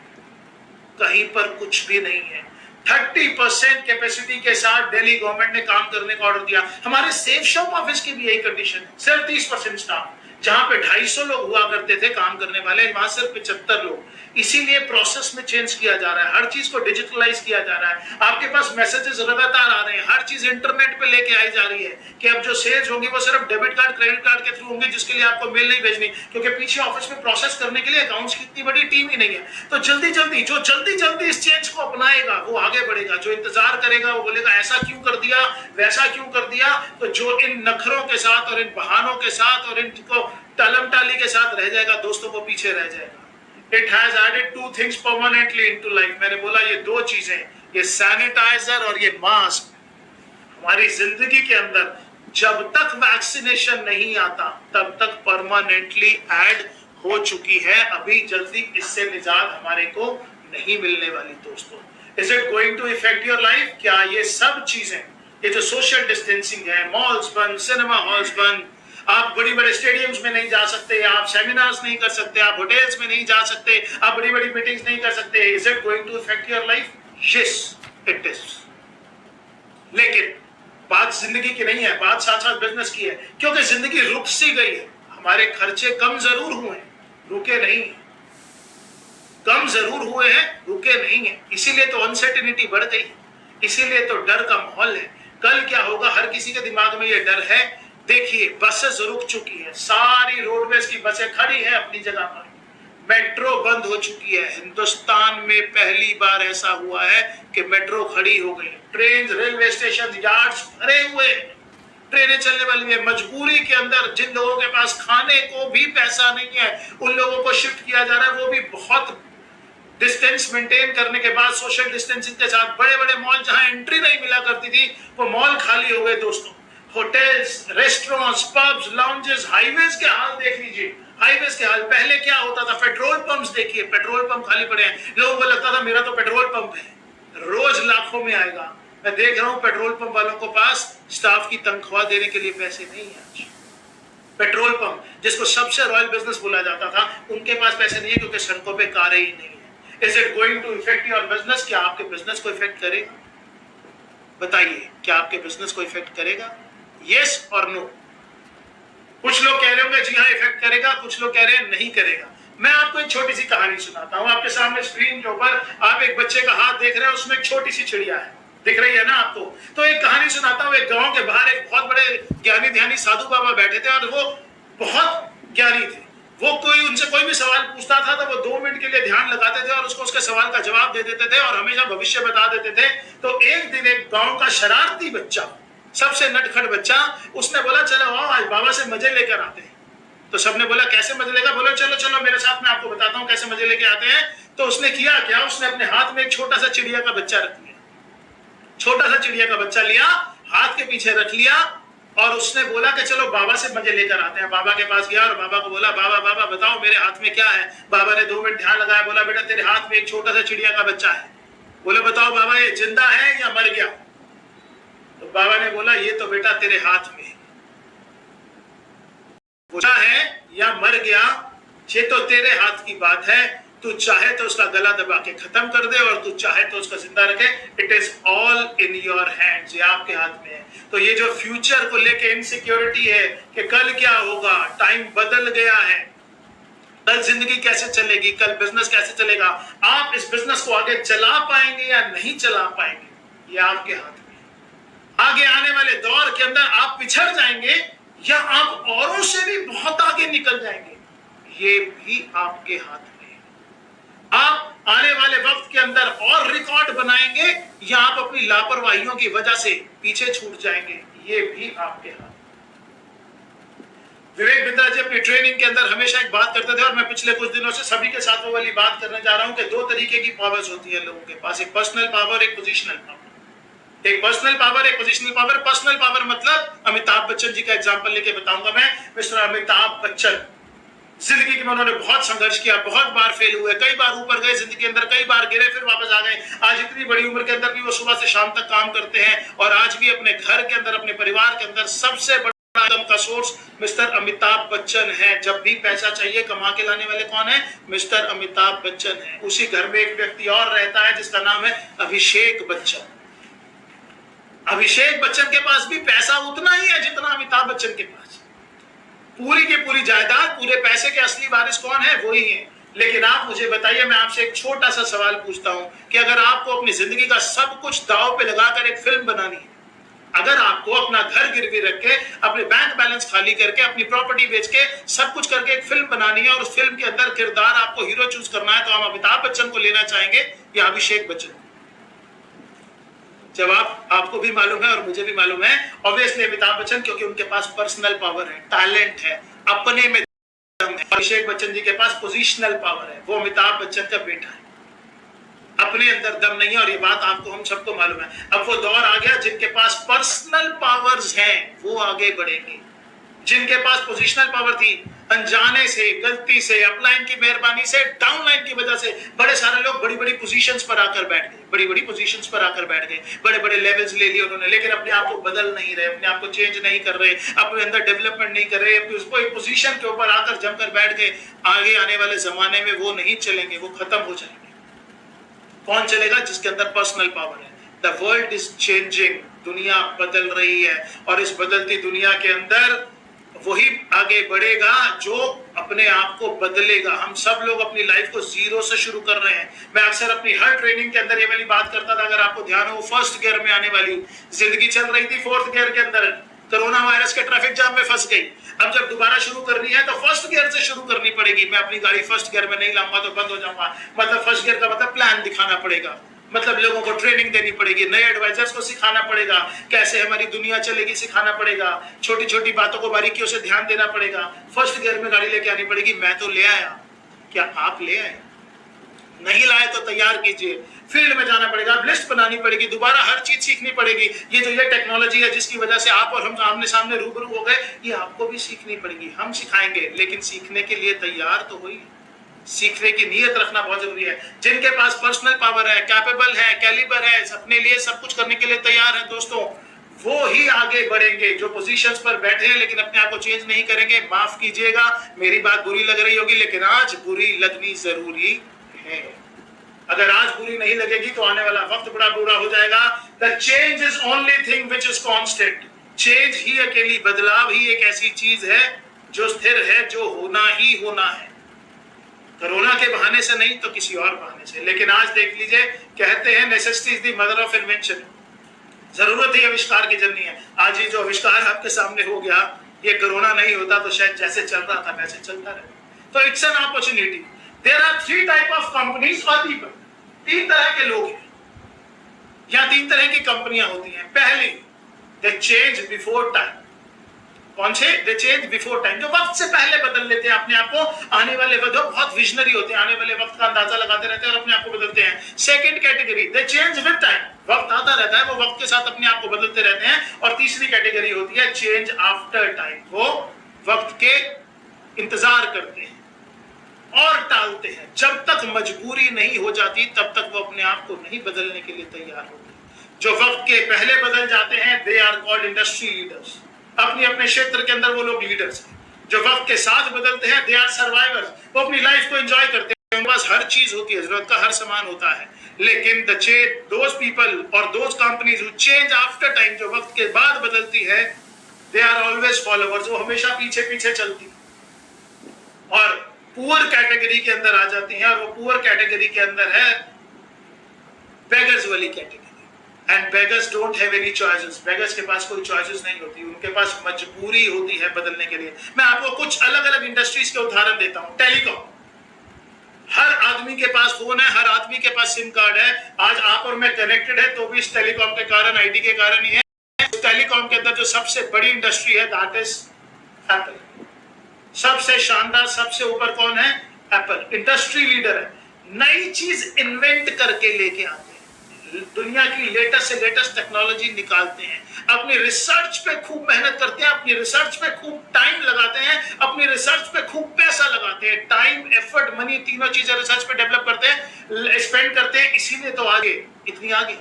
कहीं पर कुछ भी नहीं है। 30% कैपेसिटी के साथ दिल्ली गवर्नमेंट ने काम करने का ऑर्डर दिया। हमारे सेफ शॉप ऑफिस की भी यही कंडीशन है, सिर्फ 30% स्टाफ, जहां पे 250 लोग हुआ करते थे काम करने वाले, वहां सिर्फ 75 लोग। इसीलिए प्रोसेस में चेंज किया जा रहा है, हर चीज को डिजिटलाइज किया जा रहा है। आपके पास मैसेजेस लगातार आ रहे हैं, हर चीज इंटरनेट पे लेके आई जा रही है कि अब जो सेल्स होंगी वो सिर्फ डेबिट कार्ड, क्रेडिट कार्ड के थ्रू होंगे, जिसके लिए आपको मेल नहीं भेजनी, क्योंकि पीछे ऑफिस में प्रोसेस करने के लिए अकाउंट्स की इतनी बड़ी टीम ही नहीं है। तो जल्दी जल्दी इस चेंज को अपनाएगा वो आगे बढ़ेगा, जो इंतजार करेगा वो बोलेगा ऐसा क्यों कर दिया, वैसा क्यों कर दिया। तो जो इन नखरों के साथ और इन बहानों के साथ और इनको टालम टाली के साथ रह जाएगा, दोस्तों को पीछे रह जाएगा। It has added 2 things permanently into life। मैंने बोला ये 2 चीजें, ये सैनिटाइजर और ये मास्क हमारी जिंदगी के अंदर जब तक वैक्सीनेशन नहीं आता तब तक परमानेंटली ऐड हो चुकी है। अभी जल्दी इससे निजात हमारे को नहीं मिलने वाली दोस्तों। Is it going to affect your life? क्या ये सब चीजें, ये जो सोशल डिस्टेंसिंग है, मॉल्स बंद, सिनेमा हॉल्स बंद, आप बड़ी बड़े स्टेडियम्स में नहीं जा सकते, आप सेमिनार्स नहीं कर सकते, आप होटल्स में नहीं जा सकते, आप बड़ी बड़ी मीटिंग्स नहीं कर सकते। Is it going to affect your life? Yes it is. लेकिन बात जिंदगी की नहीं है, बात साथ साथ बिजनेस की है, क्योंकि जिंदगी रुक सी गई है। हमारे खर्चे कम जरूर हुए हैं, रुके नहीं है, कम जरूर हुए हैं, रुके नहीं है। इसीलिए तो अनसर्टेनिटी बढ़ गई, इसीलिए तो डर का माहौल है। कल क्या होगा हर किसी के दिमाग में ये डर है। देखिए बसेस रुक चुकी है, सारी रोडवेज की बसें खड़ी हैं अपनी जगह पर, मेट्रो बंद हो चुकी है। हिंदुस्तान में पहली बार ऐसा हुआ है कि मेट्रो खड़ी हो गई, ट्रेन, रेलवे स्टेशन, यार्ड्स भरे हुए, ट्रेनें चलने वाली है। मजबूरी के अंदर जिन लोगों के पास खाने को भी पैसा नहीं है, उन लोगों को शिफ्ट किया जा रहा है, वो भी बहुत डिस्टेंस मेंटेन करने के बाद, सोशल डिस्टेंसिंग के साथ। बड़े बड़े मॉल जहां एंट्री नहीं मिला करती थी, वो मॉल खाली हो गए दोस्तों। Hotels, restaurants, pubs, lounges, highways के हाल देख लीजिए, हाईवेज के हाल। पहले क्या होता था, पेट्रोल पंप्स देखिए, पेट्रोल पंप खाली पड़े हैं। लोगों को लगता था मेरा तो पेट्रोल पंप है, रोज लाखों में आएगा। मैं देख रहा हूं पेट्रोल पंप वालों को पास स्टाफ की तनख्वाह देने के लिए पैसे नहीं है आज। पेट्रोल पंप जिसको सबसे रॉयल बिजनेस बोला जाता था, उनके पास पैसे नहीं है, क्योंकि सड़कों पे कारें ही नहीं है। Is it going to affect your business? क्या आपके बिजनेस को इफेक्ट करेगा? बताइए, क्या आपके बिजनेस को इफेक्ट करेगा? यस और नो। कुछ लोग कह रहे होंगे जी हाँ इफेक्ट करेगा, कुछ लोग कह रहे हैं नहीं करेगा। मैं आपको एक छोटी सी कहानी सुनाता हूं। आपके सामने स्क्रीन के ऊपर आप एक बच्चे का हाथ देख रहे हैं, उसमें एक छोटी सी चिड़िया है, दिख रही है ना आपको? तो एक कहानी सुनाता हूं। एक गांव के बाहर एक बहुत बड़े ज्ञानी ध्यानी साधु बाबा बैठे थे, और वो बहुत ज्ञानी थे। वो उनसे कोई भी सवाल पूछता था तो वो 2 मिनट के लिए ध्यान लगाते थे और उसको उसके सवाल का जवाब दे देते थे, और हमेशा भविष्य बता देते थे। तो एक दिन एक गांव का शरारती बच्चा, सबसे नटखट बच्चा, उसने बोला चलो आओ आज बाबा से मजे लेकर आते हैं। तो सबने बोला कैसे मजे लेगा? बोलो चलो चलो मेरे साथ, मैं आपको बताता हूँ कैसे मजे लेके आते हैं। तो उसने किया क्या, उसने अपने हाथ में एक छोटा सा चिड़िया का बच्चा रख लिया, छोटा सा चिड़िया का बच्चा लिया, हाथ के पीछे रख लिया, और उसने बोला कि चलो बाबा से मजे लेकर आते हैं। बाबा के पास गया और बाबा को बोला बाबा बाबा बताओ मेरे हाथ में क्या है? बाबा ने 2 मिनट ध्यान लगाया, बोला बेटा तेरे हाथ में एक छोटा सा चिड़िया का बच्चा है। बोले बताओ बाबा ये जिंदा है या मर गया? तो बाबा ने बोला ये तो बेटा तेरे हाथ में। वो क्या है या मर गया, ये तो तेरे हाथ की बात है। तू चाहे तो उसका गला दबा के खत्म कर दे और तू चाहे तो उसका जिंदा रखे। It is all in your hands, ये आपके हाथ में है। तो ये जो फ्यूचर को लेके इनसिक्योरिटी है कि कल क्या होगा, टाइम बदल गया है, कल जिंदगी कैसे चलेगी, कल बिजनेस कैसे चलेगा, आप इस बिजनेस को आगे चला पाएंगे या नहीं चला पाएंगे, ये आपके हाथ में है। आगे आने वाले दौर के अंदर आप पिछड़ जाएंगे या आप औरों से भी बहुत आगे निकल जाएंगे, ये भी आपके हाथ में है। आप आने वाले वक्त के अंदर और रिकॉर्ड बनाएंगे या आप अपनी लापरवाहियों की वजह से पीछे छूट जाएंगे, ये भी आपके हाथ। विवेक बिंद्रा जी अपनी ट्रेनिंग के अंदर हमेशा एक बात करते थे और मैं पिछले कुछ दिनों से सभी के साथ वो वाली बात करने जा रहा हूं कि दो तरीके की पावर्स होती है लोगों के पास, एक पर्सनल पावर, एक पोजिशनल पावर। एक पर्सनल पावर, एक पोजिशनल पावर। पर्सनल पावर मतलब अमिताभ बच्चन जी का एग्जांपल लेके बताऊंगा मैं। मिस्टर अमिताभ बच्चन, जिंदगी में उन्होंने बहुत संघर्ष किया, बहुत बार फेल हुए, कई बार ऊपर गए जिंदगी के अंदर, कई बार गिरे फिर वापस आ गए। आज इतनी बड़ी उम्र के अंदर भी वो सुबह से शाम तक काम करते हैं और आज भी अपने घर के अंदर, अपने परिवार के अंदर सबसे बड़ा इनकम का सोर्स मिस्टर अमिताभ बच्चन है। जब भी पैसा चाहिए कमा के लाने वाले कौन है? मिस्टर अमिताभ बच्चन है। उसी घर में एक व्यक्ति और रहता है जिसका नाम है अभिषेक बच्चन। अभिषेक बच्चन के पास भी पैसा उतना ही है जितना अमिताभ बच्चन के पास। पूरी की पूरी जायदाद, पूरे पैसे के असली वारिस कौन है? वही है। लेकिन आप मुझे बताइए, मैं आपसे एक छोटा सा सवाल पूछता हूं कि अगर आपको अपनी जिंदगी का सब कुछ दांव पे लगाकर एक फिल्म बनानी है, अगर आपको अपना घर गिरवी रख के, अपने बैंक बैलेंस खाली करके, अपनी प्रॉपर्टी बेच के, सब कुछ करके एक फिल्म बनानी है और उस फिल्म के अंदर किरदार आपको हीरो चूज करना है, तो हम अमिताभ बच्चन को लेना चाहेंगे या अभिषेक बच्चन? जवाब आपको भी मालूम है और मुझे भी मालूम है, ऑब्वियसली अमिताभ बच्चन, क्योंकि उनके पास पर्सनल पावर है, टैलेंट है, अपने में दम है। अभिषेक बच्चन जी के पास पोजिशनल पावर है, वो अमिताभ बच्चन का बेटा है, अपने अंदर दम नहीं है और ये बात आपको, हम सबको मालूम है। अब वो दौर आ गया जिनके पास पर्सनल पावर्स हैं वो आगे बढ़ेंगे, जिनके पास पोजिशनल पावर थी, अनजाने से, गलती से, अपलाइन की मेहरबानी से, डाउनलाइन की वजह से बड़े सारे लोग बड़ी बड़ी पोजीशंस पर आकर बैठ गए, बड़ी बड़ी पोजीशंस पर आकर बैठ गए, बड़े बड़े लेवल्स ले लिए उन्होंने, लेकिन अपने आप को बदल नहीं रहे, अपने आप को चेंज नहीं कर रहे, अपने अंदर डेवलपमेंट नहीं कर रहे, उसको एक पोजीशन के ऊपर आकर जमकर बैठ गए। आगे आने वाले जमाने में वो नहीं चलेंगे, वो खत्म हो जाएंगे। कौन चलेगा? जिसके अंदर पर्सनल पावर है। द वर्ल्ड इज चेंजिंग, दुनिया बदल रही है और इस बदलती दुनिया के अंदर वही आगे बढ़ेगा जो अपने आप को बदलेगा। हम सब लोग अपनी लाइफ को जीरो से शुरू कर रहे हैं। मैं अक्सर अपनी हर ट्रेनिंग के अंदर ये वाली बात करता था, अगर आपको ध्यान हो, फर्स्ट गियर में आने वाली जिंदगी चल रही थी, फोर्थ गियर के अंदर कोरोना वायरस के ट्रैफिक जाम में फंस गई। अब जब दोबारा शुरू करनी है तो फर्स्ट गियर से शुरू करनी पड़ेगी। मैं अपनी गाड़ी फर्स्ट गियर में नहीं लाऊंगा तो बंद हो जाऊंगा। मतलब फर्स्ट गियर का मतलब प्लान दिखाना पड़ेगा, मतलब लोगों को ट्रेनिंग देनी पड़ेगी, नए एडवाइजर्स को सिखाना पड़ेगा कैसे हमारी दुनिया चलेगी, सिखाना पड़ेगा, छोटी छोटी बातों को बारीकियों से ध्यान देना पड़ेगा। फर्स्ट गियर में गाड़ी लेके आनी पड़ेगी। मैं तो ले आया, क्या आप ले आए? नहीं लाए तो तैयार कीजिए, फील्ड में जाना पड़ेगा, लिस्ट बनानी पड़ेगी, दोबारा हर चीज सीखनी पड़ेगी। ये जो ये टेक्नोलॉजी है जिसकी वजह से आप और हम आमने सामने रूबरू हो गए, ये आपको भी सीखनी पड़ेगी। हम सिखाएंगे, लेकिन सीखने के लिए तैयार तो होइए, सीखने की नीयत रखना बहुत जरूरी है। जिनके पास पर्सनल पावर है, कैपेबल है, कैलिबर है, अपने लिए सब कुछ करने के लिए तैयार है दोस्तों, वो ही आगे बढ़ेंगे। जो पोजीशंस पर बैठे हैं लेकिन अपने आप को चेंज नहीं करेंगे, माफ कीजिएगा, मेरी बात बुरी लग रही होगी, लेकिन आज बुरी लगनी जरूरी है। अगर आज बुरी नहीं लगेगी तो आने वाला वक्त बड़ा बुरा हो जाएगा। The change is only thing which is constant. Change ही अकेली, बदलाव ही एक ऐसी चीज है जो स्थिर है, जो होना ही होना है। कोरोना के बहाने से नहीं तो किसी और बहाने से। लेकिन आज देख लीजिए, कहते हैं necessity is the mother of invention. जरूरत ही आविष्कार की जननी है। आज ये जो आविष्कार आपके सामने हो गया, ये कोरोना नहीं होता तो शायद जैसे चल रहा था वैसे चलता रहे। तो it's an opportunity. There are 3 type of companies और पीपल। 3 तरह के लोग हैं या 3 तरह की कंपनियां होती हैं। पहली, दे चेंज बिफोर टाइम। कौन से? दे चेंज बिफोर टाइम, जो वक्त से पहले बदल लेते हैं अपने आप को। आने वाले वक्त, बहुत विजनरी होते हैं, आने वाले वक्त का अंदाजा लगाते रहते हैं और अपने आप को बदलते हैं। Second category, they change with time. वक्त आता रहता है, वो वक्त के साथ अपने आप को बदलते रहते हैं। और तीसरी कैटेगरी होती है चेंज आफ्टर टाइम। वो वक्त के इंतजार करते हैं और टालते हैं। जब तक मजबूरी नहीं हो जाती तब तक वो अपने आप को नहीं बदलने के लिए तैयार होते। जो वक्त के पहले बदल जाते हैं, they are called industry leaders. अपने अपने क्षेत्र के अंदर वो लोग लीडर्स हैं। जो वक्त के साथ बदलते हैं, दे आर सर्वाइवर्स, वो अपनी लाइफ को एंजॉय करते हैं, उनके पास हर चीज होती है, जरूरत का हर सामान होता है। लेकिन दोज पीपल और those companies who change after time, जो वक्त के बाद बदलती है, दे आर ऑलवेज फॉलोवर्स, वो हमेशा पीछे पीछे चलती और पुअर कैटेगरी के अंदर आ जाती हैं। और वो पुअर कैटेगरी के अंदर है बेगर्स वाली category. And beggars don't have any choices, beggars के पास कोई चॉइसेस नहीं होती, उनके पास मजबूरी होती है बदलने के लिए। मैं आपको कुछ अलग अलग इंडस्ट्रीज के उदाहरण देता हूं। टेलीकॉम, हर आदमी के पास फोन है, हर आदमी के पास सिम कार्ड है। आज आप और मैं कनेक्टेड है तो भी इस टेलीकॉम के कारण, आईटी के कारण ही है। टेलीकॉम के अंदर जो सबसे बड़ी इंडस्ट्री है, दैट इज एप्पल। सबसे शानदार, सबसे ऊपर कौन है? एप्पल। इंडस्ट्री लीडर है, नई चीज इन्वेंट करके लेके आते हैं, दुनिया की लेटेस्ट से लेटेस्ट टेक्नोलॉजी निकालते हैं, अपनी रिसर्च पे खूब मेहनत करते हैं, अपनी रिसर्च पे खूब टाइम लगाते हैं, अपनी रिसर्च पे खूब पैसा लगाते हैं। टाइम, एफर्ट, मनी, तीनों चीजें रिसर्च पे डेवलप करते हैं, स्पेंड करते हैं, इसीलिए तो आगे, इतनी आगे।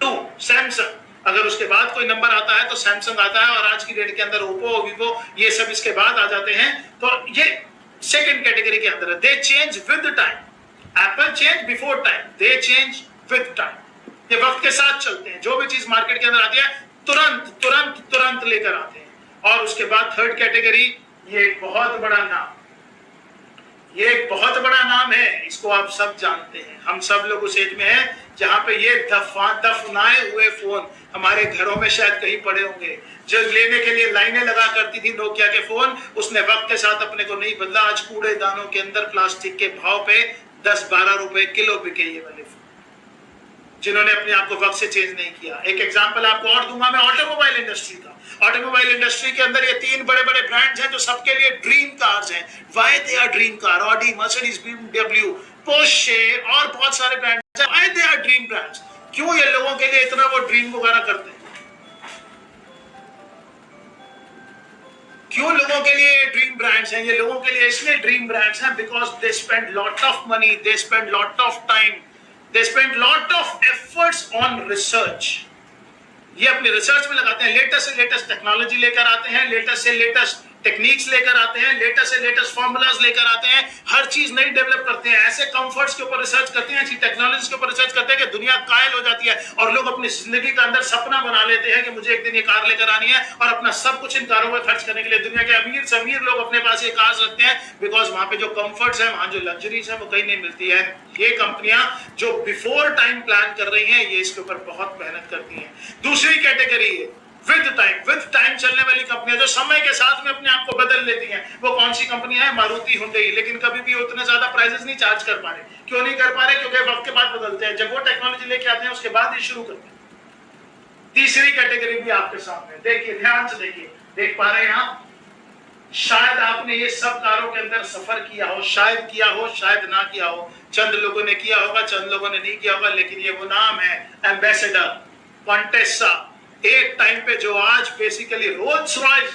2, सैमसंग। अगर उसके बाद कोई नंबर आता है तो सैमसंग आता है, और आज की डेट के अंदर ओप्पो, वीवो, ये सब इसके बाद आ जाते हैं। तो ये सेकंड कैटेगरी के अंदर है। दे change with time. Apple change before time, they change with time. ये वक्त के साथ चलते हैं, जो भी चीज मार्केट के अंदर आती है तुरंत तुरंत तुरंत लेकर आते हैं। और उसके बाद थर्ड कैटेगरी, ये एक बहुत बड़ा नाम, ये एक बहुत बड़ा नाम है, इसको आप सब जानते हैं। हम सब लोग उस एज में हैं जहां पे ये दफनाए हुए फोन हमारे घरों में शायद कहीं पड़े होंगे। जो लेने के लिए लाइनें लगा करती थी नोकिया के फोन, उसने वक्त के साथ अपने को नहीं बदला। आज कूड़ेदानों के अंदर प्लास्टिक के भाव पे 10-12 रुपए किलो बिके ये वाले फोन, जिन्होंने अपने आप को वक्त से चेंज नहीं किया। एक एग्जांपल आपको और दूंगा मैं ऑटोमोबाइल इंडस्ट्री का। ऑटोमोबाइल इंडस्ट्री के अंदर ये 3 बड़े बड़े ब्रांड्स हैं जो सबके लिए ड्रीम कार्स हैं। Why they are dream car? Audi, Mercedes, BMW, Porsche और बहुत सारे ब्रांड्स हैं। Why they are dream brands? क्यों ये लोगों के लिए इतना वो ड्रीम वगैरह करते हैं? क्यों लोगों के लिए ड्रीम ब्रांड्स हैं? ये लोगों के लिए इसलिए ड्रीम ब्रांड्स हैं because they spend lot of money, they spend lot of time, they spend lot of efforts on research। ये अपनी रिसर्च में लगाते हैं, लेटेस्ट से लेटेस्ट टेक्नोलॉजी लेकर आते हैं, लेटेस्ट से लेटेस्ट टेक्निक्स लेकर आते हैं, लेटेस्ट से लेटेस्ट फॉर्मूलाज लेकर आते हैं, हर चीज नई डेवलप करते हैं। ऐसे कंफर्ट्स के ऊपर रिसर्च करते हैं, ऐसी टेक्नोलॉजीज के ऊपर रिसर्च करते हैं कि दुनिया कायल हो जाती है और लोग अपनी जिंदगी का अंदर सपना बना लेते हैं कि मुझे एक दिन ये कार लेकर आनी है, और अपना सब कुछ इन कारों पर खर्च करने के लिए दुनिया के अमीर से अमीर लोग अपने पास ये कार्स रखते हैं, बिकॉज वहां पे जो कंफर्ट्स है, वहां जो लग्जरीज है, वो कहीं नहीं मिलती है। ये कंपनियां जो बिफोर टाइम प्लान कर रही हैं, ये इसके ऊपर बहुत मेहनत करती हैं। दूसरी कैटेगरी है विद टाइम चलने वाली कंपनियां जो समय के साथ में अपने आप को बदल लेती हैं। वो कौन सी कंपनी है? मारुति, हुंडई। लेकिन कभी भी उतने ज्यादा प्राइसेस नहीं चार्ज कर पा रहे। क्यों नहीं कर पा रहे? क्योंकि वक्त के बाद बदलते हैं। जब वो टेक्नोलॉजी लेके आते हैं उसके बाद ये शुरू करते हैं। तीसरी कैटेगरी भी आपके सामने, देखिए, ध्यान से देखिए, देख पा रहे हैं आप? शायद आपने ये सब कारों के अंदर सफर किया हो, शायद किया हो, शायद ना किया हो। चंद लोगों ने किया होगा, चंद लोगों ने नहीं किया होगा, लेकिन ये वो नाम है एम्बेसडर, कॉन्टेसा। एक टाइम पे जो आज बेसिकली रोल्स रॉयस,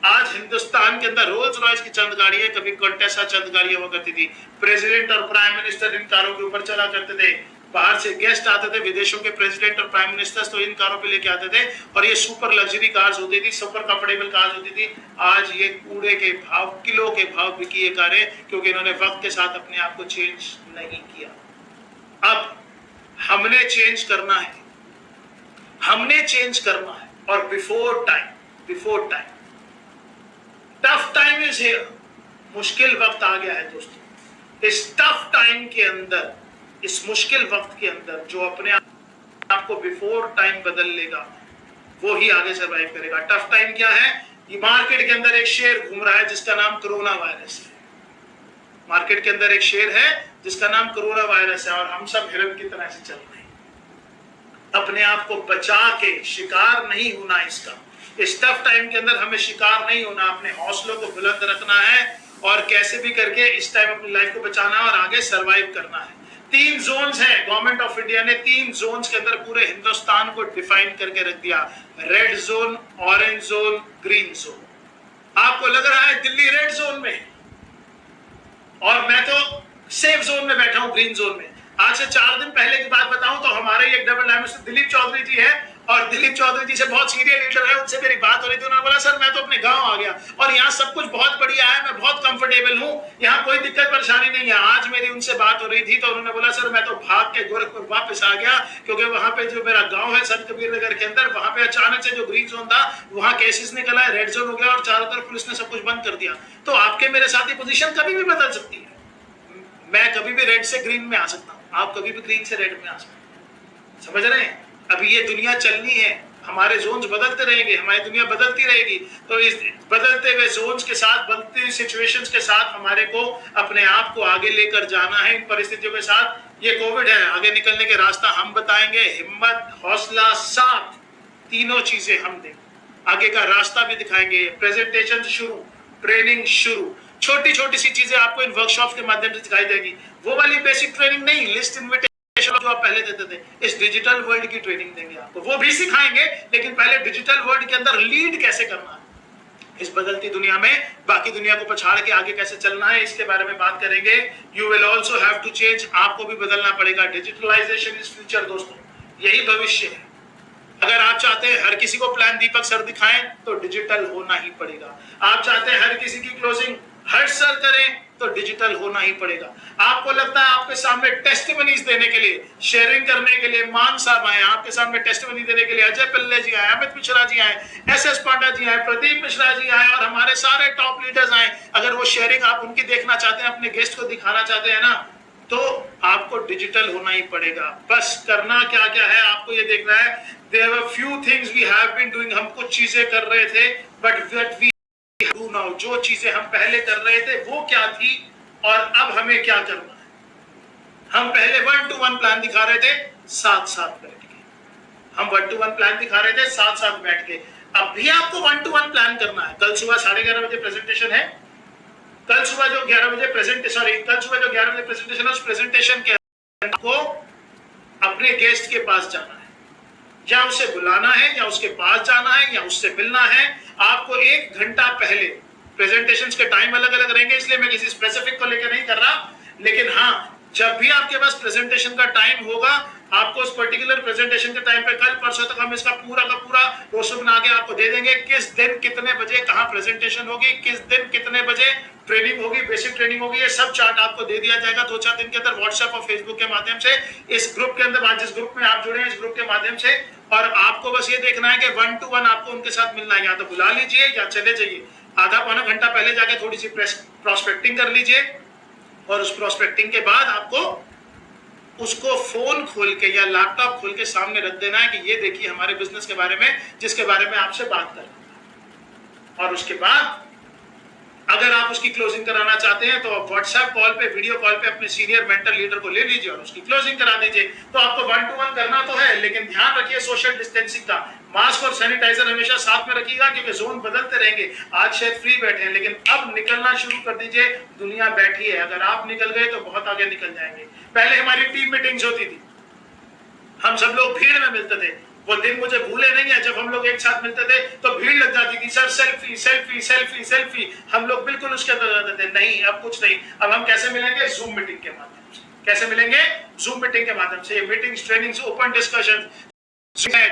आज हिंदुस्तान के अंदर रोल्स रॉयस की चंद गाड़ियां, कभी कॉन्टेसा चंद गाड़ियां हुआ करती थी। प्रेसिडेंट और प्राइम मिनिस्टर इन कारों के ऊपर चला करते थे। बाहर से गेस्ट आते थे, विदेशों के प्रेसिडेंट और प्राइम मिनिस्टर्स तो इन कारों पे लेके आते थे, और ये सुपर लग्जरी कार्स होती थी, सुपर कंफर्टेबल कार्स होती थी। आज ये कूड़े के भाव, किलो के भाव बिकी ये कारें, क्योंकि इन्होंने वक्त के साथ अपने आप को चेंज नहीं किया। अब हमने चेंज करना है, हमने चेंज करना है, और before time. Tough time is here, मुश्किल वक्त आ गया है दोस्तों। इस टफ टाइम के अंदर, इस मुश्किल वक्त के अंदर, जो अपने आप को बिफोर टाइम बदल लेगा, वो ही आगे सर्वाइव करेगा। टफ टाइम क्या है? ये मार्केट के अंदर एक शेर घूम रहा है जिसका नाम कोरोना वायरस है। मार्केट के अंदर एक शेर है जिसका नाम कोरोना वायरस है, और हम सब हिरन की तरह से चल रहे हैं। अपने आप को बचा के शिकार नहीं होना इसका। इस टफ टाइम के अंदर हमें शिकार नहीं होना, अपने हौसलों को बुलंद रखना है, और कैसे भी करके इस टाइम अपनी लाइफ को बचाना है और आगे सरवाइव करना है। 3 जोन्स हैं। गवर्नमेंट ऑफ इंडिया ने 3 जोन्स के अंदर पूरे हिंदुस्तान को डिफाइन करके रख दिया। Red zone, orange zone, green zone. आपको लग रहा है दिल्ली रेड जोन में, और मैं तो सेफ जोन में बैठा हूं, ग्रीन जोन में। आज से 4 दिन पहले की बात बताऊं तो हमारे एक डबल डायमेंशन दिलीप चौधरी जी है, और दिलीप चौधरी जी से बहुत सीनियर लीडर है, उनसे मेरी बात हो रही थी, उन्होंने बोला सर मैं तो अपने गांव आ गया और यहाँ सब कुछ बहुत बढ़िया है, मैं बहुत कंफर्टेबल हूँ, यहाँ कोई दिक्कत परेशानी नहीं है। आज मेरी उनसे बात हो रही थी तो उन्होंने बोला सर मैं तो भाग के गोरखपुर वापस आ गया, क्योंकि वहां पे जो मेरा गांव है संत कबीर नगर के अंदर, वहां पे अचानक से जो ग्रीन जोन था वहां केसेस निकला है, रेड जोन हो गया और चारों तरफ पुलिस ने सब कुछ बंद कर दिया। तो आपके मेरे साथ ही पोजीशन कभी भी बदल सकती है, मैं कभी भी रेड से ग्रीन में आ सकता हूँ, आप कभी भी ग्रीन से रेड में आ सकते हैं, समझ रहे हैं? अभी ये दुनिया चलनी है, हमारे जोन्स बदलते रहेंगे, हमारी दुनिया बदलती रहेगी, तो इस बदलते हुए जोन्स के साथ, बदलती हुई सिचुएशंस के साथ हमारे को अपने आप को आगे लेकर जाना है इन परिस्थितियों के साथ। ये कोविड है, आगे निकलने के रास्ता हम बताएंगे, हिम्मत, हौसला, साथ, तीनों चीजें हम देंगे, आगे का रास्ता भी दिखाएंगे। प्रेजेंटेशन शुरू, ट्रेनिंग शुरू, छोटी छोटी सी चीजें आपको इन वर्कशॉप के माध्यम से दिखाई देगी। वो वाली बेसिक ट्रेनिंग नहीं, लिस्ट इन्विटेशन जो आप पहले देते थे, इस डिजिटल वर्ल्ड की ट्रेनिंग देंगे आपको, वो भी सिखाएंगे, लेकिन पहले डिजिटल वर्ल्ड के अंदर लीड कैसे करना है इस बदलती दुनिया में, बाकी दुनिया को पछाड़ के आगे कैसे चलना है, इसके बारे में बात करेंगे। You will also have to change, आपको भी बदलना पड़ेगा। डिजिटलाइजेशन इज फ्यूचर दोस्तों, यही भविष्य है। अगर आप चाहते हैं हर किसी को प्लान दीपक सर दिखाएं तो डिजिटल होना ही पड़ेगा। आप चाहते हैं हर किसी की क्लोजिंग हर्ष सर करें तो डिजिटल होना ही पड़ेगा। आपको लगता है आपके सामने टेस्टिमनीज देने के लिए, शेयरिंग करने के लिए मान साहब आए, आपके सामने टेस्टिमनी देने के लिए अजय पिल्ले जी आए, अमित मिश्रा जी आए, एस पांडा जी आए, प्रदीप मिश्रा जी आए और हमारे सारे टॉप लीडर्स आए। अगर वो शेयरिंग आप उनकी देखना चाहते हैं, अपने गेस्ट को दिखाना चाहते हैं ना, तो आपको डिजिटल होना ही पड़ेगा। बस करना क्या क्या है आपको ये देखना है। There were few things we have been doing, हम कुछ चीजें कर रहे थे, but what we do now, जो चीजें हम पहले कर रहे थे वो क्या थी और अब हमें क्या करना है। हम पहले 1-to-1 प्लान दिखा रहे थे साथ साथ बैठ के, हम 1-to-1 प्लान दिखा रहे थे साथ साथ बैठ के। अब भी आपको 1-to-1 प्लान करना है। कल सुबह 11:30 बजे प्रेजेंटेशन है, कल सुबह जो 11 बजे प्रेजेंटेशन है, उस प्रेजेंटेशन के आपको अपने गेस्ट के पास जाना है, या उसे बुलाना है, या उसके पास जाना है, या उससे मिलना है। आपको 1 घंटा पहले, प्रेजेंटेशंस के टाइम अलग अलग रहेंगे इसलिए मैं किसी स्पेसिफिक को लेकर नहीं कर रहा, लेकिन हाँ जब भी आपके पास प्रेजेंटेशन का टाइम होगा, आपको उस पर्टिकुलर प्रेजेंटेशन के टाइम पे कल परसों तक हम इसका पूरा का पूरा रोस्टर बना के आपको दे देंगे। किस दिन कितने बजे कहाँ प्रेजेंटेशन होगी, किस दिन कितने बजे ट्रेनिंग होगी, बेसिक ट्रेनिंग होगी, ये सब चार्ट आपको दे दिया जाएगा 2-4 दिन के अंदर व्हाट्सएप और फेसबुक के माध्यम से। इस ग्रुप के अंदर, जिस ग्रुप में आप जुड़े हैं, इस ग्रुप के माध्यम से, और आपको बस ये देखना है कि 1-to-1 आपको उनके साथ मिलना है, या तो बुला लीजिए या चले जाइए। आधा पौना घंटा पहले जाके थोड़ी सी प्रोस्पेक्टिंग कर लीजिए, और उस प्रोस्पेक्टिंग के बाद आपको उसको फोन खोल के या लैपटॉप खोल के सामने रख देना है कि ये देखिए हमारे बिजनेस के बारे में, जिसके बारे में आपसे बात कर रहा हूं। और उसके बाद अगर आप उसकी क्लोजिंग कराना चाहते हैं तो आप व्हाट्सएप कॉल पे, वीडियो कॉल पे अपने सीनियर मेंटर लीडर को ले लीजिए और उसकी क्लोजिंग करा दीजिए। तो आपको 1-to-1 करना तो है, लेकिन ध्यान रखिए सोशल डिस्टेंसिंग का, मास्क और सैनिटाइजर हमेशा साथ में रखिएगा, क्योंकि जोन बदलते रहेंगे। आज शायद फ्री बैठे हैं, लेकिन अब निकलना शुरू कर दीजिए, दुनिया बैठी है। अगर आप निकल गए तो बहुत आगे निकल जाएंगे। पहले हमारी टीम मीटिंग्स होती थी, हम सब लोग भीड़ में मिलते थे। वो दिन मुझे भूले नहीं है, जब हम लोग एक साथ मिलते थे तो भीड़ लग जाती थी, sir selfie selfie selfie selfie, हम लोग बिल्कुल उसके अंदर जाते थे। नहीं, अब कुछ नहीं, अब हम कैसे मिलेंगे? जूम मीटिंग के माध्यम से। कैसे मिलेंगे? जूम मीटिंग के माध्यम से। Meetings, trainings, open discussion,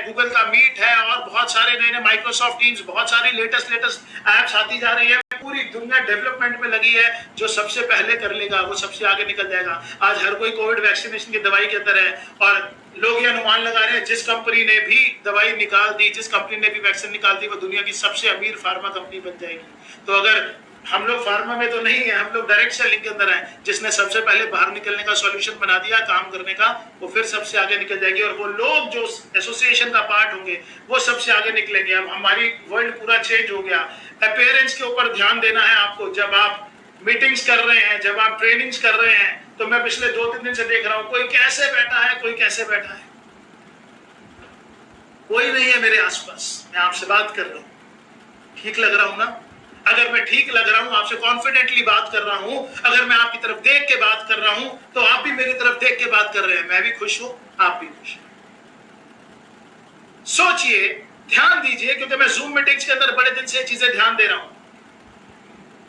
Google का मीट है और बहुत सारे नए नए माइक्रोसॉफ्ट टीम्स, बहुत सारी लेटेस्ट एप्स आती जा रही है। पूरी दुनिया डेवलपमेंट में लगी है। जो सबसे पहले कर लेगा वो सबसे आगे निकल जाएगा। आज हर कोई कोविड वैक्सीनेशन की दवाई के अंदर है, और लोग ये अनुमान लगा रहे हैं जिस कंपनी ने भी दवाई निकाल दी, जिस कंपनी ने भी वैक्सीन निकाल दी, वो दुनिया की सबसे अमीर फार्मा कंपनी बन जाएगी। तो अगर हम लोग फार्मा में तो नहीं है, हम लोग डायरेक्ट सेलिंग के अंदर हैं, जिसने सबसे पहले बाहर निकलने का सॉल्यूशन बना दिया काम करने का, वो फिर सबसे आगे निकल जाएगी। और वो लोग जो एसोसिएशन का पार्ट होंगे वो सबसे आगे निकलेंगे। अब हमारी वर्ल्ड पूरा चेंज हो गया। अपीयरेंस के ऊपर ध्यान देना है आपको। जब आप मीटिंग्स कर रहे हैं, जब आप ट्रेनिंग्स कर रहे हैं, तो मैं पिछले 2-3 दिन से देख रहा हूं, कोई कैसे बैठा है, कोई कैसे बैठा है, कोई नहीं है मेरे आसपास। मैं आपसे बात कर रहा हूं, ठीक लग रहा हूं ना? अगर मैं ठीक लग रहा हूं, आपसे कॉन्फिडेंटली बात कर रहा हूं, अगर मैं आपकी तरफ देख के बात कर रहा हूं, तो आप भी मेरी तरफ देख के बात कर रहे हैं। मैं भी खुश हूं, आप भी खुश हैं। सोचिए, ध्यान दीजिए, क्योंकि मैं जूम मीटिंग्स के अंदर बड़े दिन से चीजें ध्यान दे रहा हूं।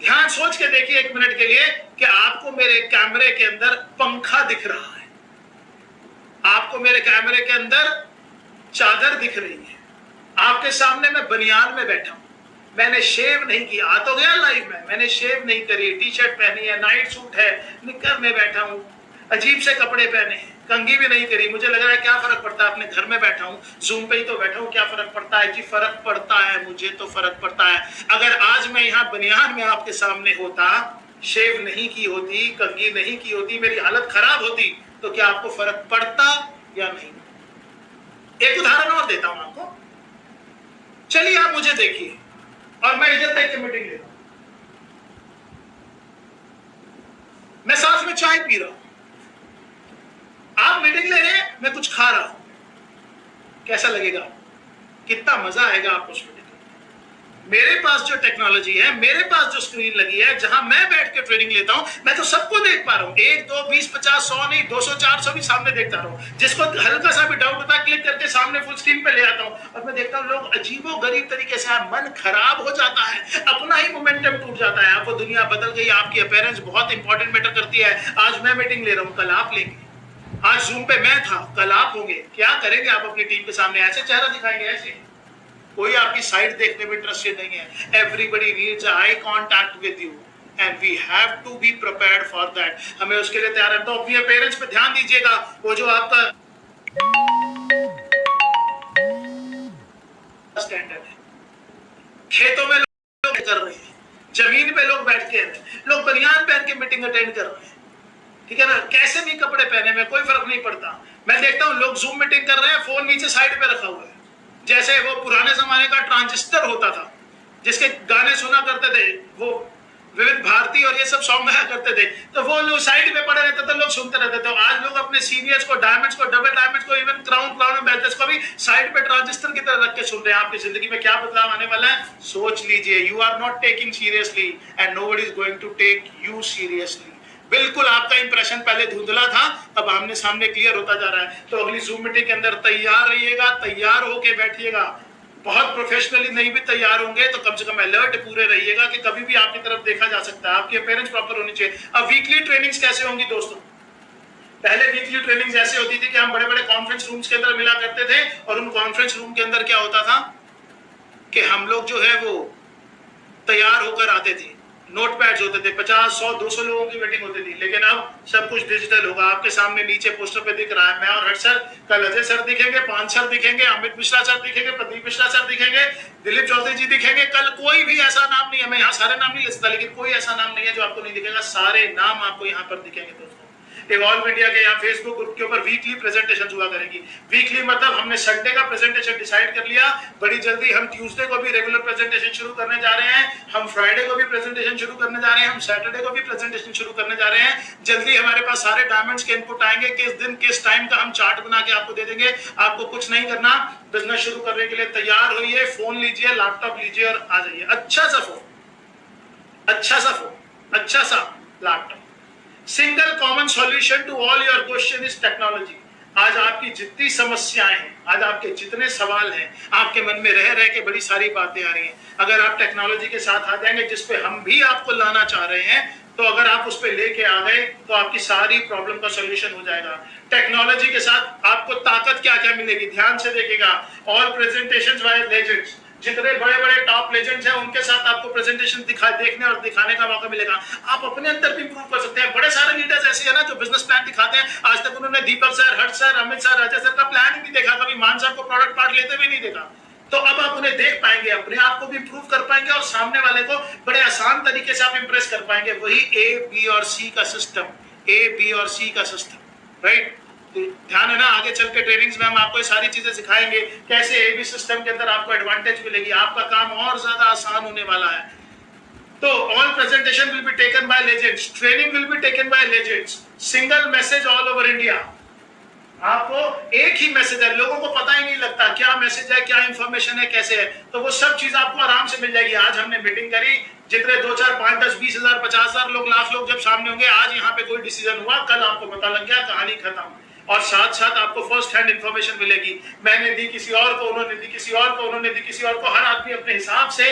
ध्यान सोच के देखिए 1 मिनट के लिए कि आपको मेरे कैमरे के अंदर पंखा दिख रहा है, आपको मेरे कैमरे के अंदर चादर दिख रही है, आपके सामने मैं बनियान में बैठा हूं, मैंने शेव नहीं किया, आ तो गया लाइव में, मैंने शेव नहीं करी, टी शर्ट पहनी है, नाइट सूट है, निक्कर में बैठा हूं, अजीब से कपड़े पहने हैं, कंघी भी नहीं करी, मुझे लग रहा है क्या फर्क पड़ता है, अपने घर में बैठा हूं, जूम पे ही तो बैठा हूं, क्या फर्क पड़ता है जी, फर्क पड़ता है, मुझे तो फर्क पड़ता है। अगर आज मैं यहाँ बनियान में आपके सामने होता, शेव नहीं की होती, कंघी नहीं की होती, मेरी हालत खराब होती, तो क्या आपको फर्क पड़ता या नहीं? एक उदाहरण और देता हूं आपको, चलिए आप मुझे देखिए और मैं इधर देख के मीटिंग ले रहा हूं, मैं साथ में चाय पी रहा हूं, आप मीटिंग ले रहे हैं, मैं कुछ खा रहा हूं, कैसा लगेगा? कितना मजा आएगा आपको उस मीटिंग में? मेरे पास जो टेक्नोलॉजी है, मेरे पास जो स्क्रीन लगी है, जहां मैं बैठ के ट्रेनिंग लेता हूं, मैं तो सबको देख पा रहा हूं, 1 2 20 50 100 नहीं, 200 400 भी सामने देखता रहा हूं, जिसको हल्का सा भी डाउट होता है क्लिक करके सामने फुल स्क्रीन पे ले आता हूं, और मैं देखता हूं लोग अजीबो गरीब तरीके से, मन खराब हो जाता है, अपना ही मोमेंटम टूट जाता है, आपको दुनिया बदल गई, आपकी अपीयरेंस बहुत इंपॉर्टेंट मैटर करती है। आज मैं मीटिंग ले रहा हूं, कल आप लेंगे, आज जूम पे मैं था, कल आप होंगे, क्या करेंगे आप अपनी टीम के सामने? ऐसे चेहरा दिखाएंगे? ऐसे कोई आपकी साइड देखने में इंटरेस्टेड नहीं है। Everybody needs I contact with you and we have to be prepared for that. हमें उसके लिए तैयार है। तो अपने पेरेंट्स पे ध्यान दीजिएगा, वो जो आपका स्टैंडर्ड है, खेतों में लोग कर रहे हैं, जमीन पे लोग बैठ के लोग बनियान पहन के मीटिंग अटेंड कर रहे हैं, ठीक है ना, कैसे भी कपड़े पहने में कोई फर्क नहीं पड़ता। मैं देखता हूं लोग जूम मीटिंग कर रहे हैं, फोन नीचे साइड पे रखा हुआ है, जैसे वो पुराने जमाने का ट्रांजिस्टर होता था जिसके गाने सुना करते थे, वो विविध भारती और ये सब सॉन्ग गाया करते थे, तो वो लोग साइड पे पड़े रहते थे, लोग सुनते रहते थे। तो आज लोग अपने सीनियर्स को, डायमंड्स को, डबल डायमंड्स को, इवन क्राउन बेल्ट्स को भी साइड पे ट्रांजिस्टर की तरह रख के सुन रहे हैं। आपकी जिंदगी में क्या बदलाव आने वाला है, सोच लीजिए। You are not taking seriously and nobody is going to take you seriously. बिल्कुल आपका इंप्रेशन पहले धुंधला था, अब आमने सामने क्लियर होता जा रहा है। तो अगली जूम मीटिंग के अंदर तैयार रहिएगा, तैयार होके बैठिएगा। बहुत प्रोफेशनली नहीं भी तैयार होंगे तो कम से कम अलर्ट पूरे रहिएगा कि कभी भी आपकी तरफ देखा जा सकता है। आपकी अपीयरेंस प्रॉपर होनी चाहिए। अब वीकली ट्रेनिंग्स कैसे होंगी दोस्तों? पहले वीकली ट्रेनिंग्स ऐसे होती थी कि हम बड़े बड़े कॉन्फ्रेंस रूम्स के अंदर मिला करते थे, और उन कॉन्फ्रेंस रूम के अंदर क्या होता था कि हम लोग जो है वो तैयार होकर आते थे, नोटपैड्स होते थे, 50 100 200 लोगों की मीटिंग होती थी। लेकिन अब सब कुछ डिजिटल होगा। आपके सामने नीचे पोस्टर पे दिख रहा है, मैं और हर्ष सर, कल अजय सर दिखेंगे, पांच सर दिखेंगे, अमित मिश्रा सर दिखेंगे, प्रदीप मिश्रा सर दिखेंगे, दिलीप चौधरी जी दिखेंगे। कल कोई भी ऐसा नाम नहीं है, मैं यहाँ सारे नाम नहीं लिखता, लेकिन कोई ऐसा नाम नहीं है जो आपको नहीं दिखेगा, सारे नाम आपको यहाँ पर दिखेंगे दोस्तों। इवॉल्व इंडिया के यहाँ फेसबुक ग्रुप के ऊपर वीकली प्रेजेंटेशन हुआ करेगी। वीकली मतलब हमने संडे का प्रेजेंटेशन डिसाइड कर लिया, बड़ी जल्दी हम ट्यूसडे को भी रेगुलर प्रेजेंटेशन शुरू करने जा रहे हैं, हम फ्राइडे को भी प्रेजेंटेशन शुरू करने जा रहे हैं, हम सैटरडे को भी प्रेजेंटेशन शुरू करने जा रहे हैं। जल्दी हमारे पास सारे डायमंड्स के इनपुट आएंगे, किस दिन किस टाइम का हम चार्ट बना के आपको दे देंगे। आपको कुछ नहीं करना, बिजनेस शुरू करने के लिए तैयार होइए, फोन लीजिए, लैपटॉप लीजिए और आ जाइए। अच्छा सा फोन, अच्छा सा फोन, अच्छा सा laptop. Single common solution to all your question is technology. आज आपकी जितनी समस्याएं हैं, आज आपके जितने सवाल हैं, आपके मन में रह रह के बड़ी सारी बातें आ रही हैं, अगर आप टेक्नोलॉजी के साथ आ जाएंगे, जिसपे हम भी आपको लाना चाह रहे हैं, तो अगर आप उस पर लेके आ गए तो आपकी सारी प्रॉब्लम का सॉल्यूशन हो जाएगा। टेक्नोलॉजी के साथ आपको ताकत क्या क्या मिलेगी, ध्यान से देखिएगा। ऑल प्रेजेंटेशंस बाय लेजेंड्स, जितने बड़े बड़े टॉप लेजेंड्स हैं उनके साथ आपको प्रेजेंटेशन देखने और दिखाने का मौका मिलेगा। आप अपने अंदर भी इंप्रूव कर सकते हैं। बड़े सारे लीडर्स ऐसे हैं ना जो बिजनेस प्लान दिखाते हैं, आज तक उन्होंने Deepak sir, Harsh sir, Amit sir, Ajay sir का प्लान ही नहीं देखा, कभी मान सर को प्रोडक्ट पार्ट लेते भी नहीं देखा। तो अब आप उन्हें देख पाएंगे, अपने आप को भी इंप्रूव कर पाएंगे और सामने वाले को बड़े आसान तरीके से आप इंप्रेस कर पाएंगे। वही ए बी और सी का सिस्टम, ए बी और सी का सिस्टम, राइट। ध्यान है ना, आगे चल के ट्रेनिंग्स में हम आपको ये सारी चीजें सिखाएंगे, कैसे एबी सिस्टम के अंदर आपको एडवांटेज मिलेगी, आपका काम और ज्यादा आसान होने वाला है। तो all presentation will be taken by legends, training will be taken by legends, single message all over India. आपको एक ही मैसेज है, लोगों को पता ही नहीं लगता क्या मैसेज है, क्या इंफॉर्मेशन है, कैसे है, तो वो सब चीज आपको आराम से मिल जाएगी। आज हमने मीटिंग करी, जितने 2 4 5 10 20 हजार 50 हजार लोग, लाख लोग जब सामने होंगे, आज यहाँ पे कोई डिसीजन हुआ, कल आपको पता लग गया, कहानी खत्म। और साथ साथ आपको फर्स्ट हैंड इंफॉर्मेशन मिलेगी। मैंने दी किसी और को, उन्होंने दी किसी और को, उन्होंने दी किसी और को, हर आदमी अपने हिसाब से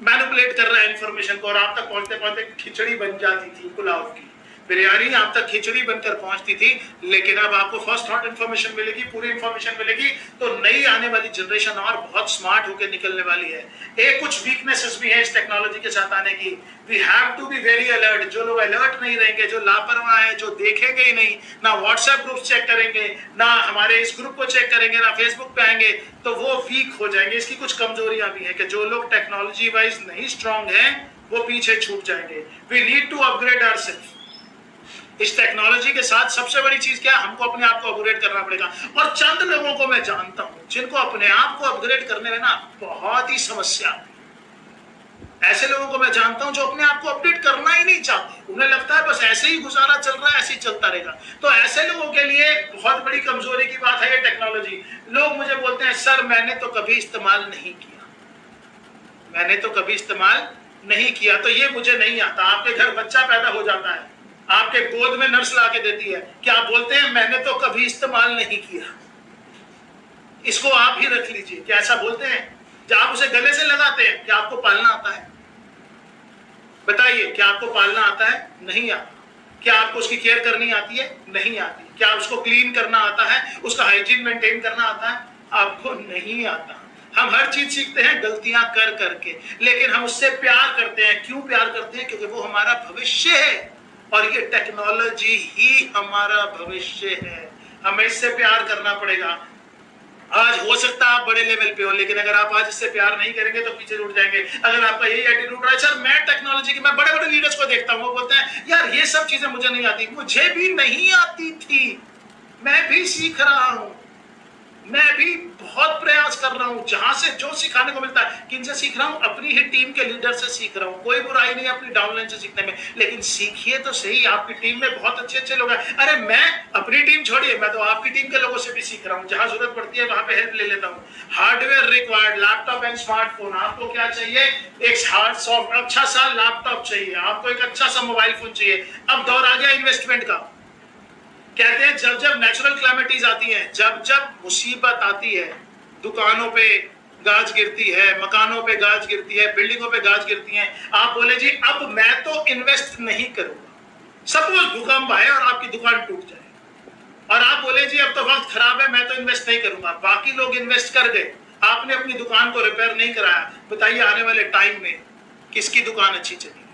मैनिपुलेट कर रहा है इंफॉर्मेशन को, और आप तक पहुंचते पहुंचते खिचड़ी बन जाती थी पुलाव की। बिरयानी आप तक खिचड़ी बनकर पहुंचती थी, लेकिन अब आपको फर्स्ट हॉट इन्फॉर्मेशन मिलेगी, पूरी इन्फॉर्मेशन मिलेगी। तो नई आने वाली जनरेशन और बहुत स्मार्ट होकर निकलने वाली है। एक कुछ वीकनेसेस भी है इस टेक्नोलॉजी के साथ आने की। We have to be very alert. जो लोग अलर्ट नहीं रहेंगे, जो लापरवाह है, जो देखेंगे ही नहीं, ना व्हाट्सएप ग्रुप चेक करेंगे, ना हमारे इस ग्रुप को चेक करेंगे, ना फेसबुक पे आएंगे, तो वो वीक हो जाएंगे। इसकी कुछ कमजोरियां भी है कि जो लोग टेक्नोलॉजी वाइज नहीं स्ट्रांग हैं वो पीछे छूट जाएंगे। We need to upgrade ourselves. इस टेक्नोलॉजी के साथ सबसे बड़ी चीज क्या है, हमको अपने आप को अपग्रेड करना पड़ेगा। और चंद लोगों को मैं जानता हूं जिनको अपने आप को अपग्रेड करने में ना बहुत ही समस्या है। ऐसे लोगों को मैं जानता हूं जो अपने आप को अपडेट करना ही नहीं चाहते। उन्हें लगता है बस ऐसे ही गुजारा चल रहा है, ऐसे ही चलता रहेगा। तो ऐसे लोगों के लिए बहुत बड़ी कमजोरी की बात है ये टेक्नोलॉजी। लोग मुझे बोलते हैं सर मैंने तो कभी इस्तेमाल नहीं किया, मैंने तो कभी इस्तेमाल नहीं किया, तो ये मुझे नहीं आता। आपके घर बच्चा पैदा हो जाता है, आपके गोद में नर्स ला के देती है, क्या आप बोलते हैं मैंने तो कभी इस्तेमाल नहीं किया? इसको आप ही रख लीजिए, क्या ऐसा बोलते हैं? जब आप उसे गले से लगाते हैं, क्या आपको पालना आता है? बताइए, क्या आपको पालना आता है? नहीं आता। क्या आपको उसकी केयर करनी आती है? नहीं आती। क्या उसको क्लीन करना आता है? उसका हाइजीन मेंटेन करना आता है? आपको नहीं आता। हम हर चीज सीखते हैं गलतियां कर करके, लेकिन हम उससे प्यार करते हैं। क्यों प्यार करते हैं? क्योंकि वो हमारा भविष्य है और ये टेक्नोलॉजी ही हमारा भविष्य है। हमें इससे प्यार करना पड़ेगा। आज हो सकता है आप बड़े लेवल पे हो, लेकिन अगर आप आज इससे प्यार नहीं करेंगे तो पीछे छूट जाएंगे। अगर आपका यही एटीट्यूड रहा है, सर मैं टेक्नोलॉजी की, मैं बड़े बड़े लीडर्स को देखता हूँ, वो बोलते हैं यार ये सब चीजें मुझे नहीं आती। मुझे भी नहीं आती थी, मैं भी सीख रहा हूं, मैं भी बहुत प्रयास कर रहा हूं। जहां से जो सिखाने को मिलता है, किनसे सीख रहा हूं? अपनी ही टीम के लीडर से सीख रहा हूं। कोई बुराई नहीं अपनी डाउनलाइन से सीखने में, लेकिन सीखिए तो सही। आपकी टीम में बहुत अच्छे अच्छे लोग हैं। अरे मैं अपनी टीम छोड़िए, मैं तो आपकी टीम के लोगों से भी सीख रहा हूं। जहां जरूरत पड़ती है वहां पे हेल्प ले लेता हूं। Hardware required, laptop and smartphone. आपको क्या चाहिए? एक अच्छा सा लैपटॉप चाहिए, आपको एक अच्छा सा मोबाइल फोन चाहिए। अब दौर आ गया इन्वेस्टमेंट का। कहते हैं जब जब नेचुरल क्लैमिटीज आती हैं, जब जब मुसीबत आती है, दुकानों पे गाज गिरती है, मकानों पे गाज गिरती है, बिल्डिंगों पे गाज गिरती हैं, आप बोले जी अब मैं तो इन्वेस्ट नहीं करूंगा। सपोज भूकंप आए और आपकी दुकान टूट जाए और आप बोले जी अब तो वक्त खराब है, मैं तो इन्वेस्ट नहीं करूंगा। बाकी लोग इन्वेस्ट कर गए, आपने अपनी दुकान को रिपेयर नहीं कराया। बताइए आने वाले टाइम में किसकी दुकान अच्छी चलेगी?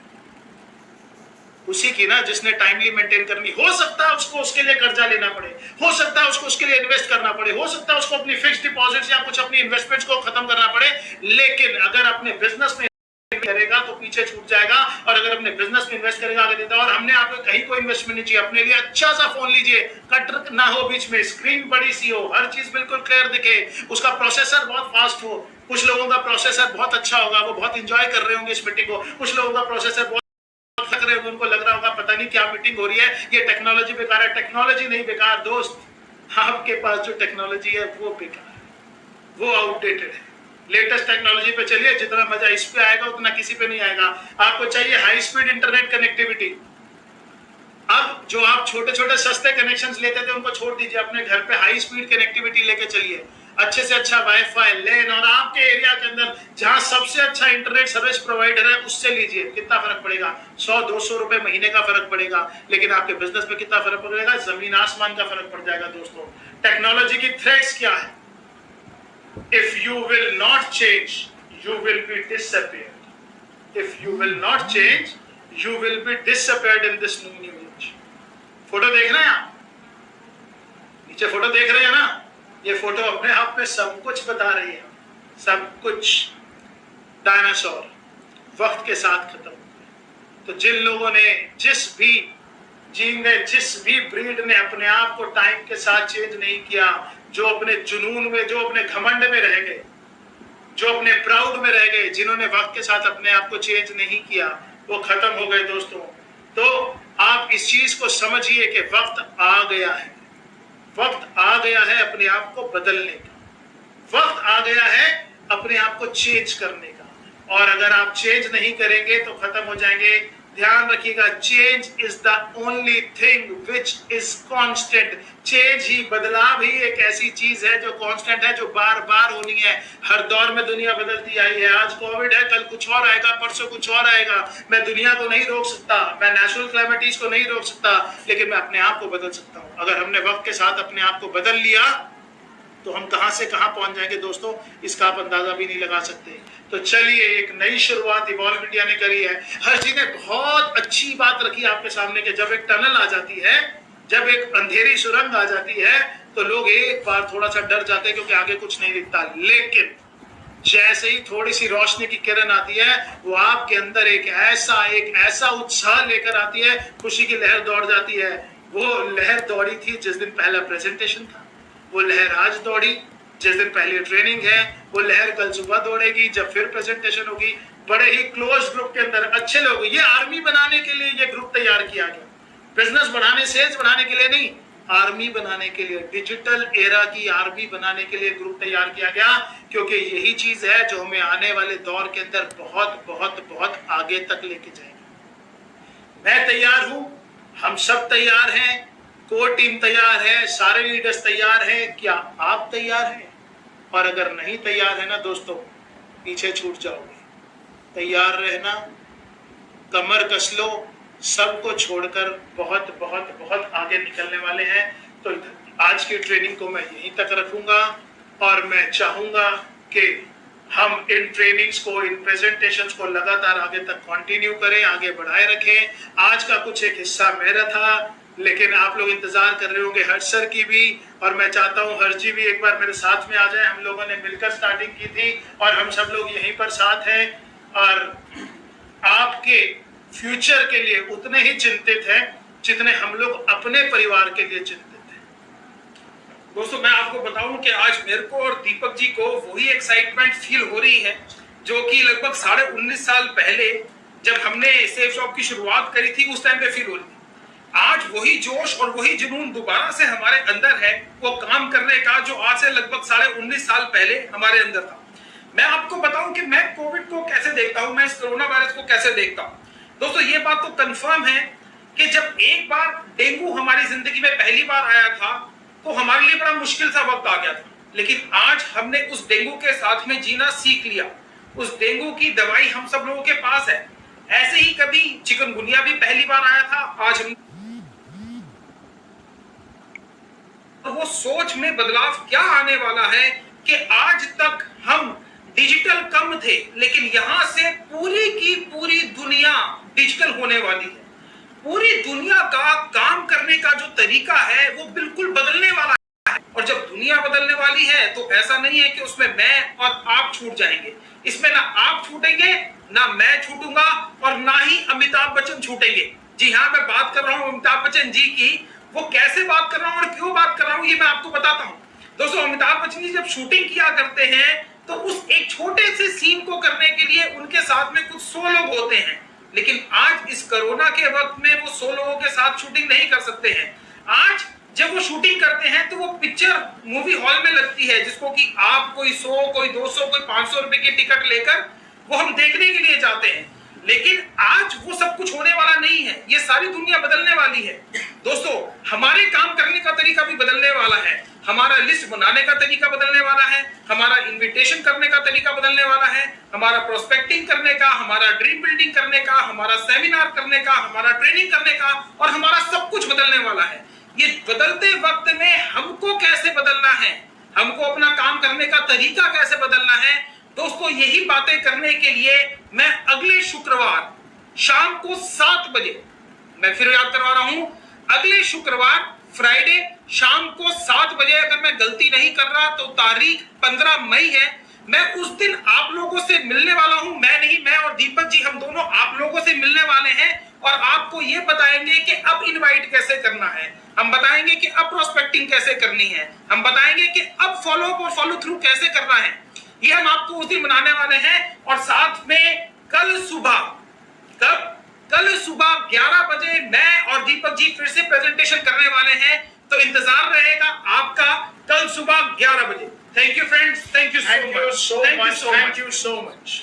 उसी की ना, जिसने टाइमली मेंटेन करनी। हो सकता है उसको उसके लिए कर्जा लेना पड़े, हो सकता है उसको उसके लिए इन्वेस्ट करना पड़े, हो सकता है उसको अपनी फिक्स्ड डिपॉजिट्स या कुछ अपनी इन्वेस्टमेंट्स को खत्म करना पड़े, लेकिन अगर अपने बिजनेस में करेगा तो पीछे छूट जाएगा। और अगर अपने बिजनेस में इन्वेस्ट करेगा आगे देता है। और हमने आपको कहीं कोई इन्वेस्टमेंट नहीं चाहिए, अपने लिए अच्छा सा फोन लीजिए, कट ना हो बीच में, स्क्रीन बड़ी सी हो, हर चीज बिल्कुल क्लियर दिखे, उसका प्रोसेसर बहुत फास्ट हो। कुछ लोगों का प्रोसेसर बहुत अच्छा होगा, वो बहुत इंजॉय कर रहे होंगे इस मीटिंग को। कुछ लोगों का प्रोसेसर बहुत थक रहे होंगे, उनको लग रहा होगा पता नहीं क्या मीटिंग हो रही है, ये टेक्नोलॉजी बेकार है। टेक्नोलॉजी नहीं बेकार दोस्त, आपके पास जो टेक्नोलॉजी है वो बेकार है, वो आउटडेटेड है। लेटेस्ट टेक्नोलॉजी पे चलिए, जितना मजा इस पे आएगा उतना किसी पे नहीं आएगा। आपको चाहिए हाई स्पीड इंटरनेट कनेक्टिविटी। अब जो आप छोटे छोटे सस्ते कनेक्शंस लेते थे उनको छोड़ दीजिए, अपने घर पे हाई स्पीड कनेक्टिविटी लेके चलिए। अच्छे से अच्छा वाईफाई लेन, और आपके एरिया के अंदर जहां सबसे अच्छा इंटरनेट सर्विस प्रोवाइडर है उससे लीजिए। कितना फर्क पड़ेगा? 100-200 रुपए महीने का फर्क पड़ेगा, लेकिन आपके बिजनेस में कितना फर्क पड़ेगा? जमीन आसमान का फर्क पड़ जाएगा। दोस्तों, टेक्नोलॉजी की थ्रेट्स क्या है? If you will not change, you will be disappeared. If you will not change, you will be disappeared in this new age. Photo देख रहे हैं आप? नीचे फोटो देख रहे हैं ना? ये फोटो अपने आप में सब कुछ बता रही है, सब कुछ। डायनासोर वक्त के साथ खत्म हो गए। तो जिन लोगों ने, जिस भी जीन ने, जिस भी ब्रीड ने अपने आप को टाइम के साथ चेंज नहीं किया, जो अपने जुनून में, जो अपने घमंड में रह गए, जो अपने प्राउड में रह गए, जिन्होंने वक्त के साथ अपने आप को चेंज नहीं किया, वो खत्म हो गए दोस्तों। तो आप इस चीज को समझिए कि वक्त आ गया है, वक्त आ गया है अपने आप को बदलने का, वक्त आ गया है अपने आप को चेंज करने का। और अगर आप चेंज नहीं करेंगे तो खत्म हो जाएंगे। ध्यान रखिएगा, change is the only thing which is constant. Change ही, बदलाव ही एक ऐसी चीज है जो कांस्टेंट है, जो बार बार होनी है। हर दौर में दुनिया बदलती आई है। आज कोविड है, कल कुछ और आएगा, परसों कुछ और आएगा। मैं दुनिया को नहीं रोक सकता, मैं नेचुरल क्लैमिटीज को नहीं रोक सकता, लेकिन मैं अपने आप को बदल सकता हूं। अगर हमने वक्त के साथ अपने आप को बदल लिया तो हम कहां से कहां पहुंच जाएंगे दोस्तों, इसका आप अंदाजा भी नहीं लगा सकते। तो चलिए, एक नई शुरुआत इवॉल्व इंडिया ने करी है। हर जी ने बहुत अच्छी बात रखी आपके सामने कि जब एक टनल आ जाती है, जब एक अंधेरी सुरंग आ जाती है, तो लोग एक बार थोड़ा सा डर जाते हैं क्योंकि आगे कुछ नहीं दिखता। लेकिन जैसे ही थोड़ी सी रोशनी की किरण आती है, वो आपके अंदर एक ऐसा उत्साह लेकर आती है, खुशी की लहर दौड़ जाती है। वो लहर दौड़ी थी जिस दिन पहला प्रेजेंटेशन था, वो लहर आज दौड़ी जिस दिन पहली ट्रेनिंग है, वो लहर कल सुबह दौड़ेगी जब फिर प्रेजेंटेशन होगी। बड़े ही क्लोज ग्रुप के अंदर अच्छे लोग, ये आर्मी बनाने के लिए ये ग्रुप तैयार किया गया, बिजनेस बढ़ाने, सेल्स बढ़ाने के लिए नहीं, आर्मी बनाने के लिए, डिजिटल एरा की आर्मी बनाने के लिए ग्रुप तैयार किया गया। क्योंकि यही चीज है जो हमें आने वाले दौर के अंदर बहुत बहुत बहुत आगे तक लेके जाएगी। मैं तैयार हूं, हम सब तैयार हैं, कोर टीम तैयार है, सारे लीडर्स तैयार हैं। क्या आप तैयार हैं? और अगर नहीं तैयार है ना दोस्तों, पीछे छूट जाओगे। तैयार रहना, कमर कस लो, सबको छोड़कर बहुत बहुत बहुत आगे निकलने वाले हैं। तो आज की ट्रेनिंग को मैं यहीं तक रखूंगा और मैं चाहूंगा कि हम इन ट्रेनिंग्स को, इन प्रेजेंटेशंस को लगातार आगे तक कंटिन्यू करें, आगे बढ़ाए रखें। आज का कुछ एक हिस्सा मेरा था, लेकिन आप लोग इंतजार कर रहे होंगे हर्ष सर की भी, और मैं चाहता हूं हर्ष जी भी एक बार मेरे साथ में आ जाए। हम लोगों ने मिलकर स्टार्टिंग की थी और हम सब लोग यहीं पर साथ हैं और आपके फ्यूचर के लिए उतने ही चिंतित हैं जितने हम लोग अपने परिवार के लिए चिंतित हैं।
दोस्तों, मैं आपको बताऊं कि आज मेरे को और दीपक जी को वही एक्साइटमेंट फील हो रही है जो कि लगभग 19.5 साल पहले जब हमने सेफ शॉप की शुरुआत करी थी उस टाइम पे फील हो रही थी। आज वही जोश और वही जुनून दोबारा से हमारे अंदर है, वो काम करने का जो आज से लगभग 19.5 साल पहले हमारे अंदर था। मैं आपको बताऊं कि मैं कोविड को कैसे देखता हूं, मैं इस कोरोना वायरस को कैसे देखता हूं। दोस्तों, ये बात तो कंफर्म है कि जब एक बार डेंगू हमारी जिंदगी में पहली बार आया था तो हमारे लिए बड़ा मुश्किल सा वक्त आ गया था, लेकिन आज हमने उस डेंगू के साथ में जीना सीख लिया। उस डेंगू की दवाई हम सब लोगों के पास है। ऐसे ही कभी चिकनगुनिया भी पहली बार आया था, आज हम वो सोच में बदलाव क्या आने वाला है कि आज तक हम डिजिटल कम थे, लेकिन यहां से पूरी की पूरी दुनिया डिजिटल होने वाली है। पूरी दुनिया का काम करने का जो तरीका है वो बिल्कुल बदलने वाला है। और जब दुनिया बदलने वाली है तो ऐसा नहीं है कि उसमें मैं और आप छूट जाएंगे। इसमें ना आप छूटेंगे, ना मैं छूटूंगा और ना ही अमिताभ बच्चन छूटेंगे। जी हाँ, मैं बात कर रहा हूं अमिताभ बच्चन जी की। वो कैसे बात कर रहा हूं और क्यों बात कर रहा हूं ये मैं आपको बताता हूं। दोस्तों, अमिताभ बच्चन जी जब शूटिंग किया करते हैं तो उस एक छोटे से सीन को करने के लिए उनके साथ में कुछ 100 लोग होते हैं, लेकिन आज इस कोरोना के वक्त में वो 100 लोगों के साथ शूटिंग नहीं कर सकते हैं। आज जब वो शूटिंग करते हैं तो वो पिक्चर मूवी हॉल में लगती है, जिसको कि आप कोई 100, कोई 200, कोई 500 रुपए की टिकट लेकर वो हम देखने के लिए जाते हैं। लेकिन आज वो सब कुछ होने वाला नहीं है, ये सारी दुनिया बदलने वाली है। दोस्तों, हमारे काम करने का तरीका भी बदलने वाला है, हमारा लिस्ट बनाने का तरीका बदलने वाला है, हमारा इनविटेशन करने का तरीका बदलने वाला है, हमारा प्रोस्पेक्टिंग करने का, हमारा ड्रीम बिल्डिंग करने का, हमारा सेमिनार करने का, हमारा ट्रेनिंग करने का, और हमारा सब कुछ बदलने वाला है। ये बदलते वक्त में हमको कैसे बदलना है, हमको अपना काम करने का तरीका कैसे बदलना है, दोस्तों यही बातें करने के लिए मैं अगले शुक्रवार शाम को 7 बजे, मैं फिर याद करवा रहा हूं, अगले शुक्रवार फ्राइडे शाम को 7 बजे, अगर मैं गलती नहीं कर रहा तो तारीख 15 मई है, मैं उस दिन आप लोगों से मिलने वाला हूं। मैं नहीं, मैं और दीपक जी हम दोनों आप लोगों से मिलने वाले हैं और आपको ये बताएंगे कि अब इनवाइट कैसे करना है, हम बताएंगे कि अब प्रोस्पेक्टिंग कैसे करनी है, हम बताएंगे कि अब फॉलो अप और फॉलो थ्रू कैसे करना है। ये हम आपको उस दिन बनाने वाले हैं। और साथ में कल सुबह 11 बजे मैं और दीपक जी फिर से प्रेजेंटेशन करने वाले हैं, तो इंतजार रहेगा आपका कल सुबह 11 बजे। Thank you friends, thank you so much.